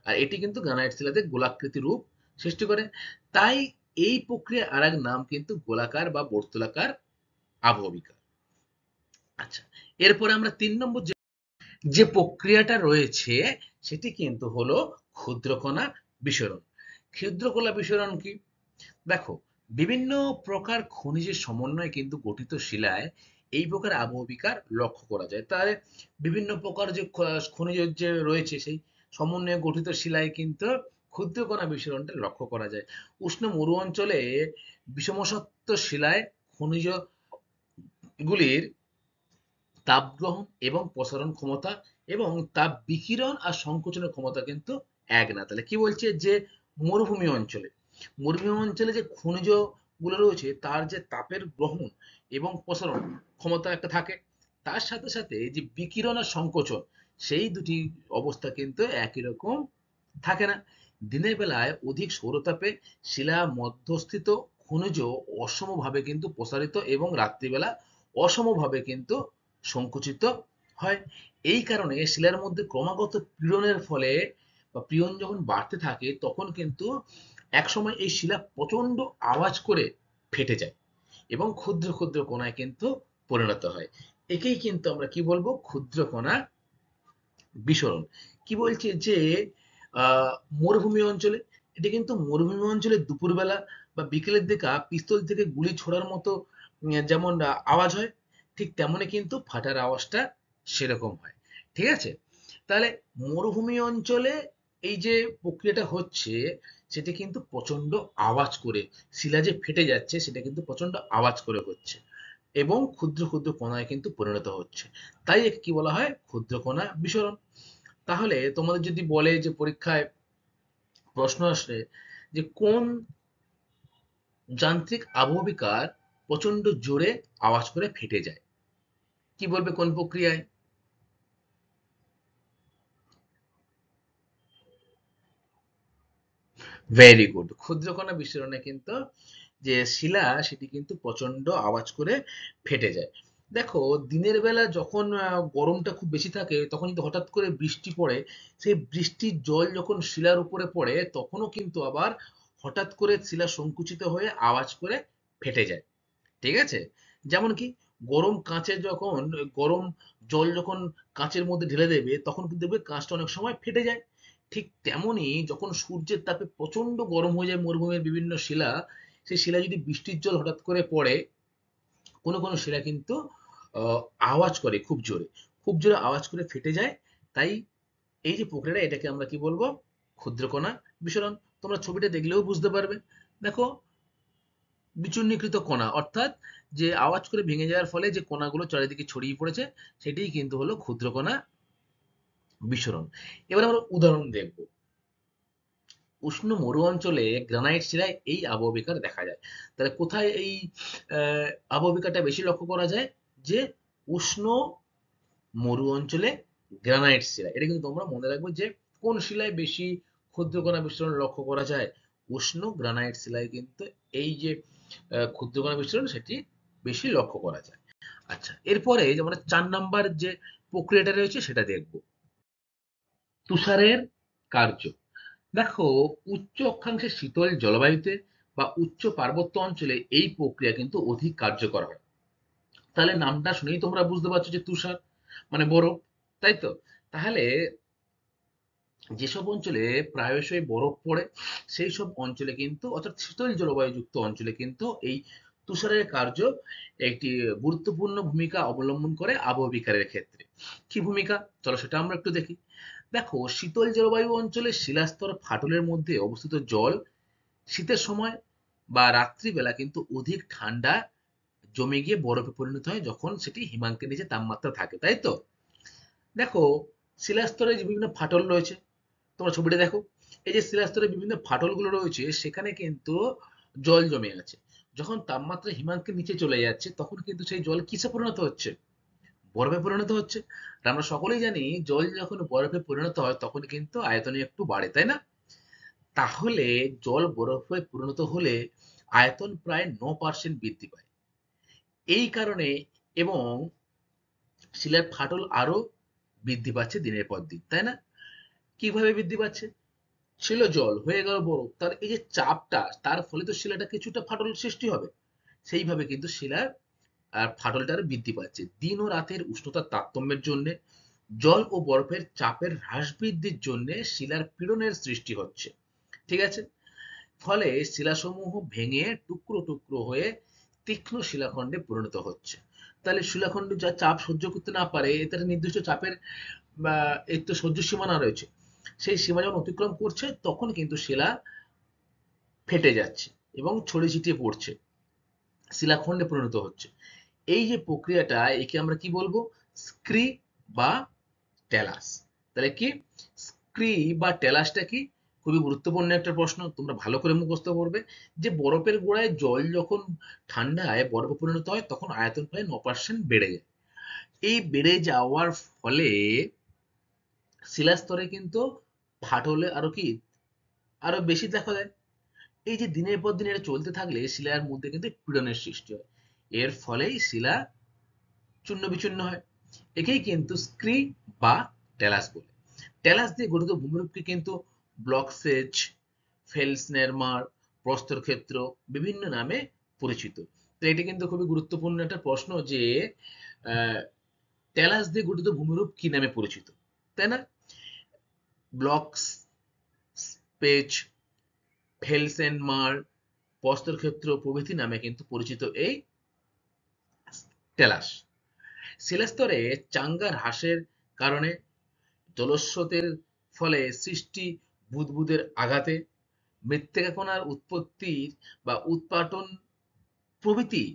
আর এটি কিন্তু গ্রানাইট শিলাতে গোলাকৃতি রূপ সৃষ্টি করে। তাই এই প্রক্রিয়ার আরেক নাম কিন্তু গোলাকার বা বর্তুলাকার আবহবিকার। আচ্ছা, এরপরে আমরা ৩ নম্বর যে প্রক্রিয়াটা রয়েছে, সেটি কিন্তু হলো ক্ষুদ্রকণা বিসরণ। ক্ষুদ্রকণা বিসরণ কি? দেখো, বিভিন্ন প্রকার খনিজের সমন্বয়ে কিন্তু গঠিত শিলায় এই প্রকার আবহবিকার লক্ষ্য করা যায়। তাহলে বিভিন্ন প্রকার যে খনিজ যে রয়েছে, সেই সমন্বয়ে গঠিত শিলায় কিন্তু ক্ষুদ্রকণা বিসরণটা লক্ষ্য করা যায়। উষ্ণ মরু অঞ্চলে বিষমসত্ব শিলায় খনিজ গুলির তাপ গ্রহণ এবং প্রসারণ ক্ষমতা এবং তাপ বিকিরণ আর সংকোচনের ক্ষমতা কিন্তু এক না। তাহলে কি বলছে যে মরুভূমি অঞ্চলে, মরুভূমি অঞ্চলে যে খনিজ গুলো রয়েছে, তার যে তাপের গ্রহণ এবং প্রসারণ ক্ষমতা একটা থাকে, তার সাথে সাথে যে বিকিরণ আর সংকোচন, সেই দুটি অবস্থা কিন্তু একই রকম থাকে না। দিনের বেলায় অধিক সৌরতাপে শিলা মধ্যস্থিত খনিজ অসমভাবে কিন্তু প্রসারিত এবং রাত্রিবেলা অসমভাবে কিন্তু সংকুচিত হয়। এই কারণে শিলার মধ্যে ক্রমাগত পীড়নের ফলে বা পীড়ন যখন বাড়তে থাকে, তখন কিন্তু একসময় এই শিলা প্রচন্ড আওয়াজ করে ফেটে যায় এবং ক্ষুদ্র ক্ষুদ্র কণায় কিন্তু পরিণত হয়। একেই কিন্তু আমরা কি বলবো? ক্ষুদ্র কণা বিসরণ। কি বলছে যে আহ মরুভূমি অঞ্চলে, এটা কিন্তু মরুভূমি অঞ্চলে দুপুরবেলা বা বিকেলের দিকে পিস্তল থেকে গুলি ছোড়ার মতো যেমন আওয়াজ হয়, ঠিক তেমনই কিন্তু ফাটার আওয়াজটা সেরকম হয়। ঠিক আছে, তাহলে মরুভূমি অঞ্চলে এই যে প্রক্রিয়াটা হচ্ছে, সেটা কিন্তু প্রচন্ড আওয়াজ করে, শিলা যে ফেটে যাচ্ছে সেটা কিন্তু প্রচন্ড আওয়াজ করে হচ্ছে এবং ক্ষুদ্র ক্ষুদ্র কণায় কিন্তু পরিণত হচ্ছে। তাই একে কি বলা হয়? ক্ষুদ্র কণা বিসরণ। তাহলে তোমাদের যদি বলে যে পরীক্ষায় প্রশ্ন আসে যে কোন যান্ত্রিক আবহবিকার প্রচন্ড জোরে আওয়াজ করে ফেটে যায়, কি বলবে কোন প্রক্রিয়ায়? ভেরি গুড, ক্ষুদ্র কণা বিস্ফোরণে কিন্তু যে শিলা সেটি কিন্তু প্রচন্ড আওয়াজ করে ফেটে যায়। দেখো, দিনের বেলা যখন গরমটা খুব বেশি থাকে তখন কিন্তু হঠাৎ করে বৃষ্টি পড়ে, সেই বৃষ্টির জল যখন শিলার উপরে পড়ে তখনও কিন্তু আবার হঠাৎ করে শিলা সংকুচিত হয়ে আওয়াজ করে ফেটে যায়। ঠিক আছে? যেমন কি, গরম কাঁচে যখন গরম জল যখন কাঁচের মধ্যে ঢেলে দেবে তখন কিন্তু দেখবে কাঁচটা অনেক সময় ফেটে যায়। ঠিক তেমনই যখন সূর্যের তাপে প্রচন্ড গরম হয়ে যায় মরুভূমির বিভিন্ন শিলা, সেই শিলা যদি বৃষ্টির জল হঠাৎ করে পড়ে, কোনো কোনো শিলা কিন্তু আহ, আওয়াজ করে খুব জোরে, খুব জোরে আওয়াজ করে ফেটে যায়। তাই এই যে প্রক্রিয়াটা, এটাকে আমরা কি বলবো? ক্ষুদ্রকণা বিস্ফোরণ। তোমরা ছবিটা দেখলেও বুঝতে পারবে। দেখো, বিচূর্ণীকৃত কণা অর্থাৎ যে আওয়াজ করে ভেঙে যাওয়ার ফলে যে কণাগুলো চারিদিকে ছড়িয়ে পড়েছে, সেটাই কিন্তু হলো ক্ষুদ্রকণা বিস্ফোরণ। এবার আমরা উদাহরণ দেখব। উষ্ণ মরু অঞ্চলে গ্রানাইট শিলায় এই আবহবিকার দেখা যায়। তাহলে কোথায় এই আবহবিকারটা বেশি লক্ষ্য করা যায়? যে উষ্ণ মরু অঞ্চলে গ্রানাইট শিলা। এটা কিন্তু তোমরা মনে রাখবে যে কোন শিলায় বেশি ক্ষুদ্রকণা বিস্ফোরণ লক্ষ্য করা যায়। উষ্ণ গ্রানাইট শিলায় কিন্তু এই যে ক্ষুদ্রকণা বিস্ফোরণ সেটি বেশি লক্ষ্য করা যায়। আচ্ছা, এরপরে যেমন 4 নাম্বার যে প্রক্রিয়াটা রয়েছে সেটা দেখব, তুষারের কার্য। দেখো, উচ্চ অক্ষাংশের শীতল জলবায়ুতে বা উচ্চ পার্বত্য অঞ্চলে এই প্রক্রিয়া কিন্তু অধিক কার্যকর হয়। তাহলে নামটা শুনেই তোমরা বুঝতে পারছো যে তুষার মানে বরফ, তাই তো? তাহলে যেসব অঞ্চলে প্রায়শই বরফ পড়ে সেই সব অঞ্চলে কিন্তু, অর্থাৎ শীতল জলবায়ুযুক্ত অঞ্চলে কিন্তু এই তুষারের কার্য একটি গুরুত্বপূর্ণ ভূমিকা অবলম্বন করে আবহবিকারের ক্ষেত্রে। কি ভূমিকা? চলো সেটা আমরা একটু দেখি। দেখো, শীতল জলবায়ু অঞ্চলে শিলাস্তর ফাটলের মধ্যে অবস্থিত জল শীতের সময় বা রাত্রিবেলা কিন্তু অধিক ঠান্ডা জমে গিয়ে বরফে পরিণত হয় যখন সেটি হিমাঙ্কের নিচে তাপমাত্রা থাকে, তাই তো? দেখো, শিলাস্তরে যে বিভিন্ন ফাটল রয়েছে, তোমরা ছবিটা দেখো, এই যে শিলাস্তরে বিভিন্ন ফাটলগুলো রয়েছে সেখানে কিন্তু জল জমে আছে। যখন তাপমাত্রা হিমাঙ্কের নিচে চলে যাচ্ছে তখন কিন্তু সেই জল কিসে পরিণত হচ্ছে? বরফে পরিণত হচ্ছে। আর আমরা সকলেই জানি জল যখন বরফে পরিণত হয় তখন কিন্তু আয়তনে একটু বাড়ে, তাই না? তাহলে জল বরফে পরিণত হলে আয়তন প্রায় 9% বৃদ্ধি পায়। এই কারণে, এবং শিলার ফাটল আরো বৃদ্ধি পাচ্ছে দিনের পর দিন, তাই না? কিভাবে বৃদ্ধি পাচ্ছে? ছিল জল হয়ে গেল বরফ, তার এই যে চাপটা, তার ফলে তো শিলাটা কিছুটা ফাটল সৃষ্টি হবে। সেইভাবে কিন্তু শিলার আর ফাটলটা আরো বৃদ্ধি পাচ্ছে দিন ও রাতের উষ্ণতার তারতম্যের জন্য। জল ও বরফের চাপের হ্রাস বৃদ্ধির জন্য শিলার পীড়নের সৃষ্টি হচ্ছে। ঠিক আছে? ফলে শিলাসমূহ ভেঙে টুকরো টুকরো হয়ে তীক্ষ্ণ শিলাখণ্ডে পরিণত হচ্ছে। তাহলে শিলাখণ্ড যা চাপ সহ্য করতে না পারে, এতে একটা নির্দিষ্ট চাপের বা এর তো সহ্য সীমানা রয়েছে, সেই সীমা যখন অতিক্রম করছে তখন কিন্তু শিলা ফেটে যাচ্ছে এবং ছড়িয়ে ছিটিয়ে পড়ছে, শিলাখণ্ডে পরিণত হচ্ছে। এই যে প্রক্রিয়াটা, একে আমরা কি বলবো? স্ক্রি বা টেলাস। তাহলে কি স্ক্রি বা টেলাসটা কি? খুবই গুরুত্বপূর্ণ একটা প্রশ্ন, তোমরা ভালো করে মুখস্থ করবে। যে বরফের গোড়ায় জল যখন ঠান্ডায় বরফে পরিণত হয় তখন আয়তন প্রায় 9% বেড়ে যায়। এই বেড়ে যাওয়ার ফলে শিলাস্তরে কিন্তু ফাটলে আরো কি, আরো বেশি দেখা যায়। এই যে দিনের পর দিন এটা চলতে থাকলে শিলার মধ্যে কিন্তু পীড়নের সৃষ্টি হয়, এর ফলেই শিলা চূর্ণ বিচূর্ণ হয়। একেই কিন্তু স্ক্রি বা টেলাস বলে। টেলাস দিয়ে গঠিত ভূমিরূপকে কিন্তু ব্লকসেজ, ফেলসনেরমার, প্রস্তরক্ষেত্র বিভিন্ন নামে পরিচিত। তো এটা কিন্তু খুবই গুরুত্বপূর্ণ একটা প্রশ্ন যে আহ, টেলাস দিয়ে গঠিত ভূমিরূপ কি নামে পরিচিত, তাই না? ব্লকস, পেজ, ফেলসেনমার, প্রস্তরক্ষেত্র প্রভৃতি নামে কিন্তু পরিচিত এই টেলাস। শিলাস্তরে চাঙ্গার হ্রাসের কারণে জলস্রোতের ফলে সৃষ্টি বুদবুদের আঘাতে মৃত্তিকা কণার উৎপত্তির বা উৎপাটন প্রভৃতি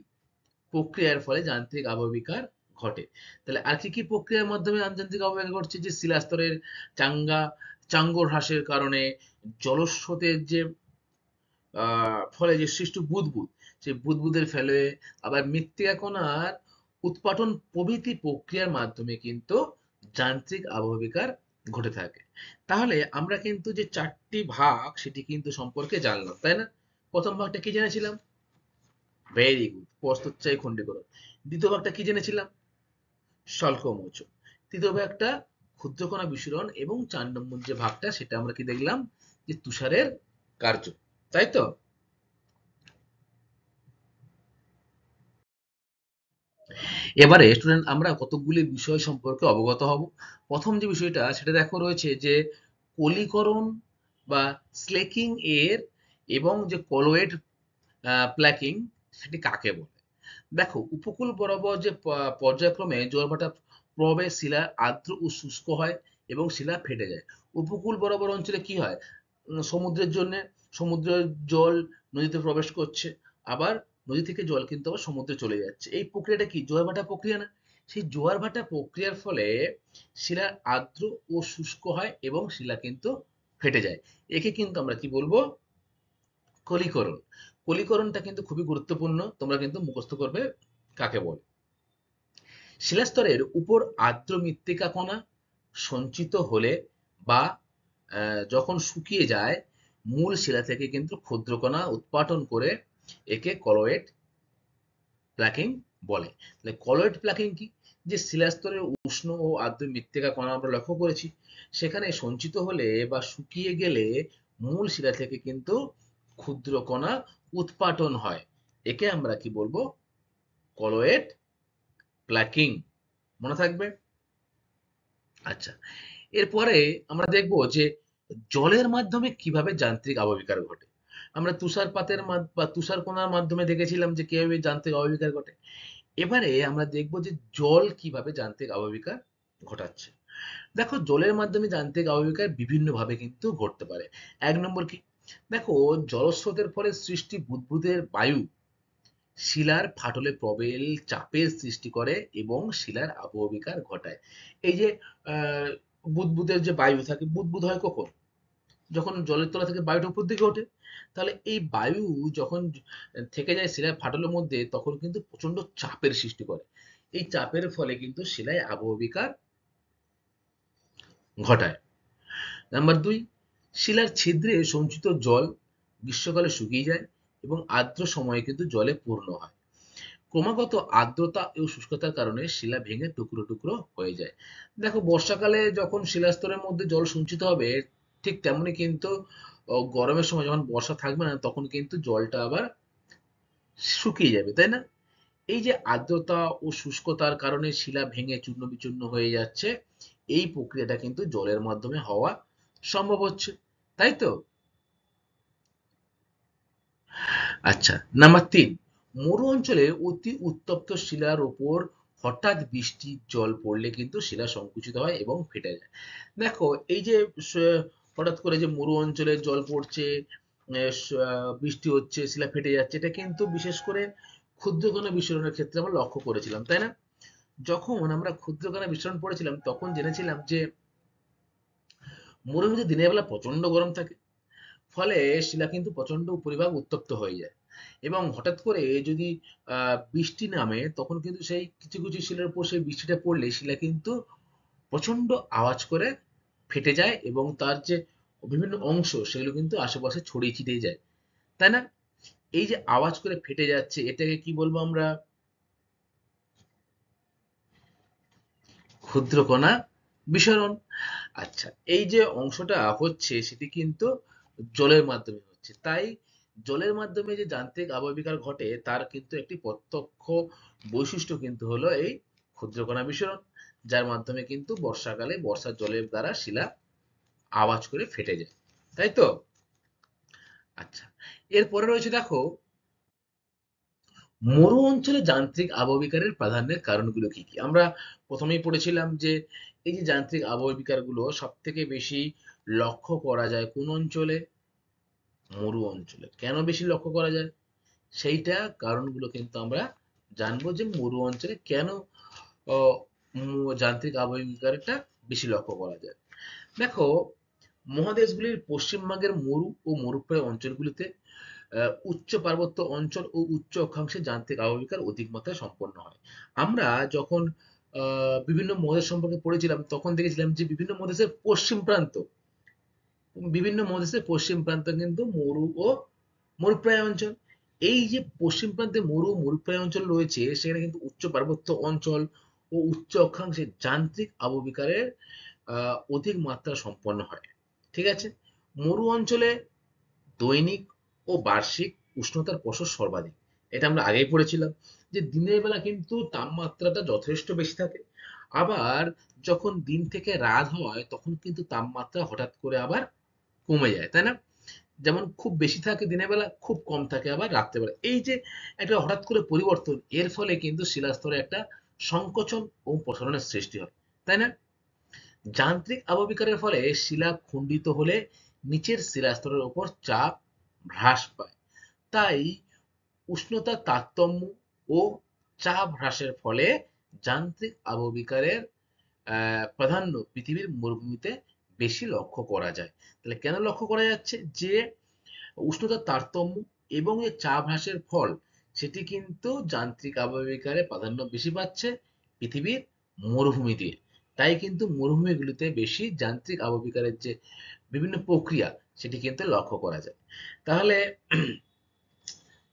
প্রক্রিয়ার ফলে যান্ত্রিক আবহবিকার ঘটে। তাহলে আর কি কি প্রক্রিয়ার মাধ্যমে যান্ত্রিক আবহবিকার ঘটছে? যে শিলাস্তরের চাঙ্গা চাঙ্গর হ্রাসের কারণে জলস্রোতের যে ফলে যে সৃষ্ট বুদবুদ, সেই বুদবুদের ফেলে আবার মৃত্তিকা কণার উৎপাটন প্রভৃতি প্রক্রিয়ার মাধ্যমে কিন্তু যান্ত্রিক আবহবিকার ঘটে থাকে। তাহলে আমরা কিন্তু যে 4টি ভাগ সেটি কিন্তু সম্পর্কে জানলাম, তাই না? প্রথম ভাগটা কি জেনেছিলাম? ভেরি গুড, প্রস্তুতচায়ী খণ্ডীকরণ। দ্বিতীয় ভাগটা কি জেনেছিলাম? স্বল্পমোচন। তৃতীয় ভাগটা ক্ষুদ্রকণা বিস্ফোরণ, এবং 4 নম্বর যে ভাগটা সেটা আমরা কি দেখলাম, যে তুষারের কার্য, তাই তো? এবারে স্টুডেন্ট আমরা কতকগুলি বিষয় সম্পর্কে অবগত হব। প্রথম যে বিষয়টা সেটা দেখো রয়েছে যে কলিকরণ বা স্লেকিং এর এবং যে কলয়েড প্ল্যাকিং সেটি কাকে বলে। দেখো, উপকূল বরাবর যে পর্যায়ক্রমে জোয়ারভাটা প্রভাবে শিলা আর্দ্র ও শুষ্ক হয় এবং শিলা ফেটে যায়। উপকূল বরাবর অঞ্চলে কি হয়? সমুদ্রের জন্য সমুদ্রের জল নদীতে প্রবেশ করছে, আবার নদী থেকে জল কিন্তু আবার সমুদ্রে চলে যাচ্ছে। এই প্রক্রিয়াটা কি জোয়ার ভাটা প্রক্রিয়া না? সেই জোয়ার ভাটা প্রক্রিয়ার ফলে শিলা আর্দ্র ও শুষ্ক হয় এবং শিলা কিন্তু ফেটে যায়। একে কিন্তু আমরা কি বলবো? কলিকরণ। কলিকরণটা কিন্তু খুবই গুরুত্বপূর্ণ, তোমরা কিন্তু মুখস্থ করবে কাকে বলে। শিলাস্তরের উপর আর্দ্র মৃত্তিকা কণা সঞ্চিত হলে বা যখন শুকিয়ে যায়, মূল শিলা থেকে কিন্তু ক্ষুদ্র কণা উৎপাটন করে একে কলয়েড প্ল্যাকিং বলে। তাহলে কলয়েড প্ল্যাকিং কি? যে শিলাস্তরের উষ্ণ ও আর্দ্র মৃত্তিকা কণা আমরা লক্ষ্য করেছি, সেখানে সঞ্চিত হলে বা শুকিয়ে গেলে মূল শিলা থেকে কিন্তু ক্ষুদ্র কণা উৎপাটন হয়। একে আমরা কি বলবো? কলয়েড প্ল্যাকিং। মনে থাকবে? আচ্ছা, এরপরে আমরা দেখব যে জলের মাধ্যমে কিভাবে যান্ত্রিক আবহবিকার ঘটে। আমরা তুষারপাতের বা তুষারকণার মাধ্যমে দেখেছিলাম যে কিভাবে যান্ত্রিক আবহবিকার ঘটে। এবারে আমরা দেখব যে জল কিভাবে যান্ত্রিক আবহবিকার ঘটাচ্ছে। দেখো, জলের মাধ্যমে যান্ত্রিক আবহবিকার বিভিন্ন ভাবে কিন্তু ঘটতে পারে। এক নম্বর কি? দেখো, জলস্রোতের ফলে সৃষ্টি বুদবুদের বায়ু শিলার ফাটলে প্রবল চাপের সৃষ্টি করে এবং শিলার আবহবিকার ঘটায়। এই যে আহ, বুদবুদের যে বায়ু থাকে, বুদবুদ হয় কখন? যখন জলের তলা থেকে বায়ুটা উপর দিকে ওঠে। তাহলে এই বায়ু যখন থেকে যায় শিলার ফাটলের মধ্যে, তখন কিন্তু প্রচন্ড চাপের সৃষ্টি করে। এই চাপের ফলে কিন্তু শিলায় আবহবিকার ঘটায়। নাম্বার দুই, শিলার ছিদ্রে সঞ্চিত জল গ্রীষ্মকালে শুকিয়ে যায় এবং আর্দ্র সময়ে কিন্তু জলে পূর্ণ হয়। ক্রমাগত আর্দ্রতা ও শুষ্কতার কারণে শিলা ভেঙে টুকরো টুকরো হয়ে যায়। দেখো, বর্ষাকালে যখন শিলাস্তরের মধ্যে জল সঞ্চিত হবে, ঠিক তেমনি কিন্তু গরমের সময় যখন বর্ষা থাকবে না, তখন কিন্তু জলটা আবার শুকিয়ে যাবে, তাই না? এই যে আর্দ্রতা ও শুষ্কতার কারণে শিলা ভেঙে চূর্ণ বিচূর্ণ হয়ে যাচ্ছে, এই প্রক্রিয়াটা কিন্তু জলের মাধ্যমে হওয়া সম্ভব হচ্ছে, তাই তো? আচ্ছা, নাম্বার তিন, মরু অঞ্চলে অতি উত্তপ্ত শিলার ওপর হঠাৎ বৃষ্টির জল পড়লে কিন্তু শিলা সংকুচিত হয় এবং ফেটে যায়। দেখো, এই যে হঠাৎ করে যে মরু অঞ্চলে জল পড়ছে, বৃষ্টি হচ্ছে, শিলা ফেটে যাচ্ছে, এটা কিন্তু বিশেষ করে ক্ষুদ্রকণা বিস্ফোরণের ক্ষেত্রে আমরা লক্ষ্য করেছিলাম, তাই না? যখন আমরা ক্ষুদ্রকণা বিস্ফোরণ পড়েছিলাম, তখন জেনেছিলাম যে মরুভূমিতে দিনের বেলা প্রচন্ড গরম থাকে, ফলে শিলা কিন্তু প্রচন্ড উপরিভাগ উত্তপ্ত হয়ে যায়। এবং হঠাৎ করে যদি বৃষ্টি নামে, তখন কিন্তু সেই কিছু কিছু শিলার উপর সেই বৃষ্টিটা পড়লে শিলা কিন্তু প্রচন্ড আওয়াজ করে ফেটে যায় এবং তার যে বিভিন্ন অংশ সেগুলো কিন্তু আশেপাশে ছড়িয়ে ছিটিয়ে যায়, তাই না? এই যে আওয়াজ করে ফেটে যাচ্ছে, এটাকে কি বলবো আমরা? ক্ষুদ্রকণা বিসরণ। আচ্ছা, এই যে অংশটা হচ্ছে সেটি কিন্তু জলের মাধ্যমে হচ্ছে, তাই জলের মাধ্যমে যে যান্ত্রিক আবহবিকার ঘটে তার কিন্তু একটি প্রত্যক্ষ বৈশিষ্ট্য কিন্তু হলো এই ক্ষুদ্রকণা বিসরণ, যার মাধ্যমে কিন্তু বর্ষাকালে বর্ষার জলের দ্বারা শিলা আওয়াজ করে ফেটে যায়, তাই তো? আচ্ছা, এরপরে রয়েছে দেখো, মরু অঞ্চলে যান্ত্রিক আবহবিকারের প্রাধান্যের কারণগুলো কি কি। আমরা প্রথমেই পড়েছিলাম যে এই যে যান্ত্রিক আবহবিকার গুলো সব থেকে বেশি লক্ষ্য করা যায় কোন অঞ্চলে? মরু অঞ্চলে। কেন বেশি লক্ষ্য করা যায় সেইটা কারণগুলো কিন্তু আমরা জানবো, যে মরু অঞ্চলে কেন যান্ত্রিক আবহবিকারটা বেশি লক্ষ্য করা যায়। দেখো, মহাদেশগুলির পশ্চিমবঙ্গের মরু ও মরুপ্রায় অঞ্চলগুলিতে উচ্চ পার্বত্য অঞ্চল ও উচ্চ অক্ষাংশে যান্ত্রিক আবহবিকার অধিক মাত্রায় সম্পন্ন হয়। আমরা যখন বিভিন্ন মহাদেশ সম্পর্কে পড়েছিলাম, তখন দেখেছিলাম যে বিভিন্ন মহাদেশের পশ্চিম প্রান্ত কিন্তু মরু ও মরুপ্রায় অঞ্চল। এই যে পশ্চিম প্রান্তে মরুপ্রায় অঞ্চল রয়েছে, সেখানে কিন্তু উচ্চ পার্বত্য অঞ্চল ও উচ্চ অক্ষাংশে যান্ত্রিক আবহবিকারের অধিক মাত্রা সম্পন্ন হয়। ঠিক আছে? মরু অঞ্চলে দৈনিক ও বার্ষিক উষ্ণতার প্রসর সর্বাধিক। এটা আমরা আগেই পড়েছিলাম যে দিনের বেলা কিন্তু তাপমাত্রাটা যথেষ্ট বেশি থাকে, আবার যখন দিন থেকে রাত হয় তখন কিন্তু তাপমাত্রা হঠাৎ করে আবার কমে যায়, তাই না? যেমন খুব বেশি থাকে দিনের বেলা, খুব কম থাকে আবার রাত্রেবেলা। এই যে একটা হঠাৎ করে পরিবর্তন, এর ফলে কিন্তু শিলাস্তরে একটা সংকোচন ও প্রসারণের সৃষ্টি হয়, তাই না? যান্ত্রিক আবহবিকারের ফলে শিলা খণ্ডিত হলে নিচের শিলাস্তরের উপর চাপ হ্রাস পায়। তাই উষ্ণতার তারতম্য ও চাপ হ্রাসের ফলে যান্ত্রিক আবহবিকারের প্রাধান্য পৃথিবীর মরুভূমিতে বেশি লক্ষ্য করা যায়। তাহলে কেন লক্ষ্য করা যাচ্ছে? যে উষ্ণতার তারতম্য এবং এর চাপ হ্রাসের ফল, সেটি কিন্তু যান্ত্রিক আবহবিকারে প্রাধান্য বেশি পাচ্ছে পৃথিবীর মরুভূমি দিয়ে। তাই কিন্তু মরুভূমিগুলিতে বেশি যান্ত্রিক আবহবিকারের যে বিভিন্ন প্রক্রিয়া, সেটি কিন্তু লক্ষ্য করা যায়। তাহলে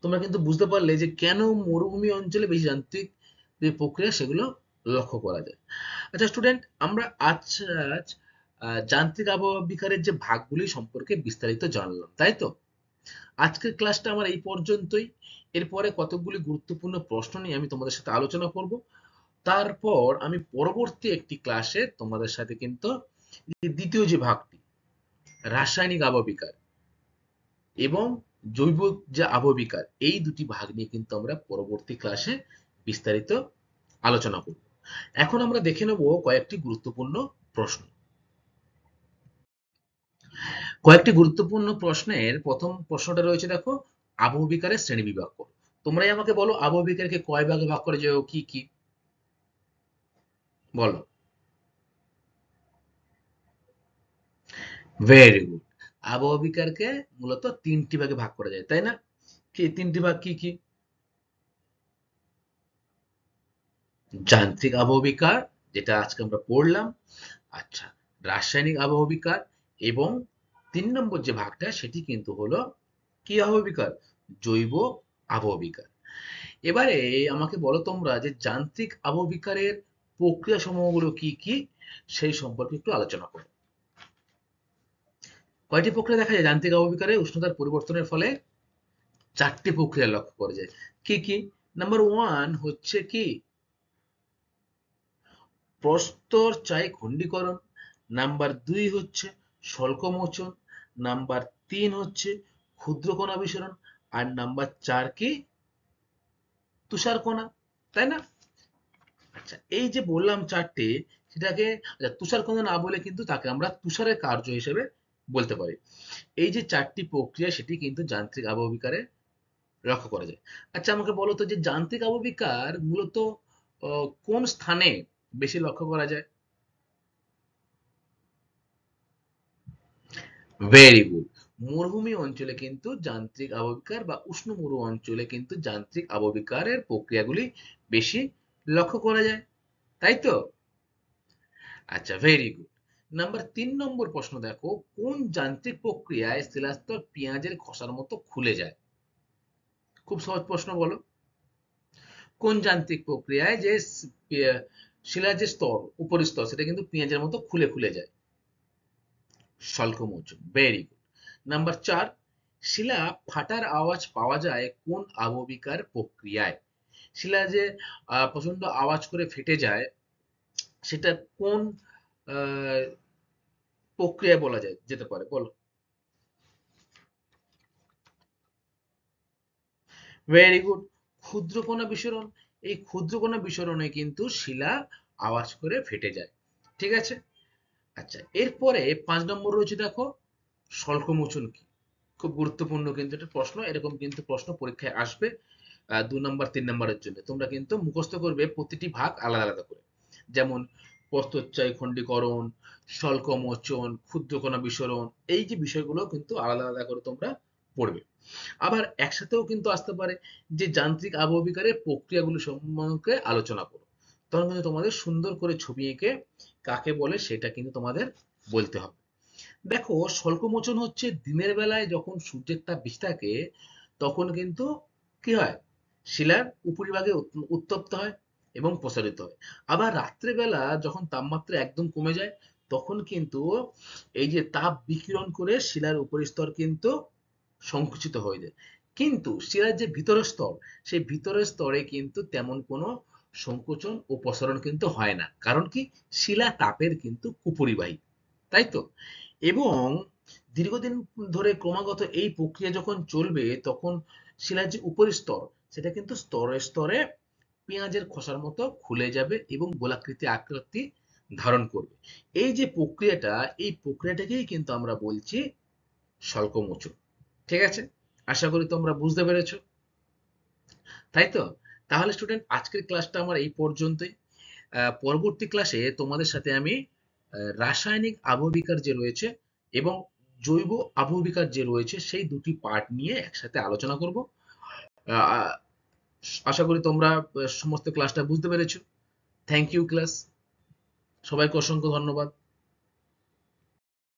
তোমরা কিন্তু বুঝতে পারলে যে কেন মরুভূমি অঞ্চলে বেশি যান্ত্রিক যে প্রক্রিয়া সেগুলো লক্ষ্য করা যায়। আচ্ছা স্টুডেন্ট, আমরা আজ আজ যান্ত্রিক আবহবিকারের যে ভাগগুলি সম্পর্কে বিস্তারিত জানলাম, তাই তো? আজকের ক্লাসটা আমার এই পর্যন্তই। এরপরে কতকগুলি গুরুত্বপূর্ণ প্রশ্ন নিয়ে আমি তোমাদের সাথে আলোচনা করব। তারপর আমি পরবর্তী একটি ক্লাসে তোমাদের সাথে কিন্তু দ্বিতীয় যে ভাগটি, রাসায়নিক আবহবিকার এবং জৈব যে আবহবিকার, এই দুটি ভাগ নিয়ে কিন্তু আমরা পরবর্তী ক্লাসে বিস্তারিত আলোচনা করব। এখন আমরা দেখে নেব কয়েকটি গুরুত্বপূর্ণ প্রশ্ন। কয়েকটি গুরুত্বপূর্ণ প্রশ্নের প্রথম প্রশ্নটা রয়েছে, দেখো, আবহবিকারের শ্রেণীবিভাগ করো। তোমরাই আমাকে বলো আবহবিকারকে কয় ভাগে ভাগ করে যে কি কি? বলো। Very good. আবহবিকারকে মূলত তিনটি ভাগে ভাগ করা যায়, তাই না? কি তিনটি ভাগ কি কি? যান্ত্রিক আবহবিকার, যেটা আজকে আমরা পড়লাম। আচ্ছা, রাসায়নিক আবহবিকার, এবং ৩ নম্বর যে ভাগটা সেটি কিন্তু হলো কি আবহবিকার? জৈব আবহবিকার। এবারে আমাকে বলো তোমরা যে যান্ত্রিক আবহবিকারের প্রক্রিয়া সমূহগুলো কি কি, সেই সম্পর্কে একটু আলোচনা করো। কয়টি প্রক্রিয়া দেখা যায় যান্ত্রিক আবহবিকারে উষ্ণতার পরিবর্তনের ফলে? ৪টি প্রক্রিয়া লক্ষ্য করা যায়। কি কি? নাম্বার 1 হচ্ছে কি প্রস্তর চাই খণ্ডীকরণ, নাম্বার 2 হচ্ছে স্বল্পমোচন, নাম্বার 3 হচ্ছে ক্ষুদ্রকণা বিসরণ, আর নাম্বার 4 কি তুষারকণা, তাই না? আচ্ছা, এই যে বললাম 4টে, সেটাকে আচ্ছা, তুষারকণা না বলে কিন্তু তাকে আমরা তুষারের কার্য হিসেবে বলতে পারি। এই যে 4টি প্রক্রিয়া সেটি কিন্তু যান্ত্রিক আবহবিকারে লক্ষ্য করা যায়। আচ্ছা আমাকে বলো তো যে যান্ত্রিক আবহবিকার মূলত কোন স্থানে বেশি লক্ষ্য করা যায়? Very good. মরুভূমি অঞ্চলে কিন্তু যান্ত্রিক আবহবিকার বা উষ্ণ মরু অঞ্চলে কিন্তু যান্ত্রিক আবহবিকারের প্রক্রিয়াগুলি বেশি লক্ষ্য করা যায়, তাই তো? আচ্ছা, ভেরি গুড। নাম্বার 3 প্রশ্ন দেখো, কোন যান্ত্রিক প্রক্রিয়ায় শিলাস্তর পেঁয়াজের খোসার মতো খুলে যায়? খুব সহজ প্রশ্ন, বলো। কোন যান্ত্রিক প্রক্রিয়ায় যে শিলার যে স্তর, উপরের স্তর, সেটা কিন্তু পেঁয়াজের মতো খুলে খুলে যায়? স্বল্পমোচন। Very good. নাম্বার 4, শিলা ফাটার আওয়াজ পাওয়া যায় কোন আবহবিকার প্রক্রিয়ায়? শিলা যে প্রচন্ড আওয়াজ করে ফেটে যায়, সেটা কোন আহ, প্রক্রিয়ায় বলা যায় যেতে পারে, বলো। Very good. ক্ষুদ্রকণা বিসরণ। এই ক্ষুদ্রকণা বিসরণে কিন্তু শিলা আওয়াজ করে ফেটে যায়। ঠিক আছে? আচ্ছা, এরপরে 5 রয়েছে, দেখো, স্বল্পমোচন কি? খুব গুরুত্বপূর্ণ কিন্তু এটা প্রশ্ন, এরকম কিন্তু প্রশ্ন পরীক্ষায় আসবে 2 3 নম্বরের জন্য। তোমরা কিন্তু মুখস্থ করবে প্রতিটি ভাগ আলাদা আলাদা করে। যেমন প্রস্থচ্ছায় খণ্ডীকরণ, স্বল্পমোচন, ক্ষুদ্রকণা বিসরণ, এই যে বিষয়গুলো কিন্তু আলাদা আলাদা করে তোমরা পড়বে। আবার একসাথেও কিন্তু আসতে পারে যে যান্ত্রিক আবহবিকারের প্রক্রিয়াগুলো সম্পর্কে আলোচনা করো। তখন কিন্তু তোমাদের সুন্দর করে ছবি এঁকে কাকে বলে সেটা কিন্তু তোমাদের বলতে হবে। দেখো, স্বল্পমোচন হচ্ছে দিনের বেলায় যখন সূর্যের তাপ বেশি থাকে তখন কিন্তু কি হয়, শিলার উপরিভাগে উত্তপ্ত হয় এবং প্রসারিত হয়। আবার রাত্রেবেলা যখন তাপমাত্রা একদম কমে যায়, তখন কিন্তু এই যে তাপ বিকিরণ করে শিলার উপরিস্তর কিন্তু সংকুচিত হয়ে যায়। কিন্তু শিলার যে ভিতরের স্তর, সেই ভিতরের স্তরে কিন্তু তেমন কোনো সংকোচন ও প্রসারণ কিন্তু হয় না। কারণ কি, শিলা তাপের কিন্তু কুপরিবাহী, তাই তো? এবং দীর্ঘদিন ধরে ক্রমাগত এই প্রক্রিয়া যখন চলবে, তখন শিলার যে উপরিস্তর, সেটা কিন্তু স্তরে স্তরে পেঁয়াজের খোসার মতো খুলে যাবে এবং গোলাকৃতি আকৃতি ধারণ করবে। এই যে প্রক্রিয়াটা, এই প্রক্রিয়াটাকেই কিন্তু আমরা বলছি স্বল্পমোচন। ঠিক আছে? আশা করি তোমরা বুঝতে পেরেছো, তাই তো? তাহলে স্টুডেন্ট, আজকের ক্লাসটা আমার এই পর্যন্তই। পরবর্তী ক্লাসে তোমাদের সাথে আমি রাসায়নিক আবহবিকার যে রয়েছে এবং জৈব আবহবিকার যে রয়েছে, সেই দুটি পার্ট নিয়ে একসাথে আলোচনা করব। আহ, আশা করি তোমরা সমস্ত ক্লাসটা বুঝতে পেরেছো। থ্যাংক ইউ ক্লাস, সবাইকে অসংখ্য ধন্যবাদ।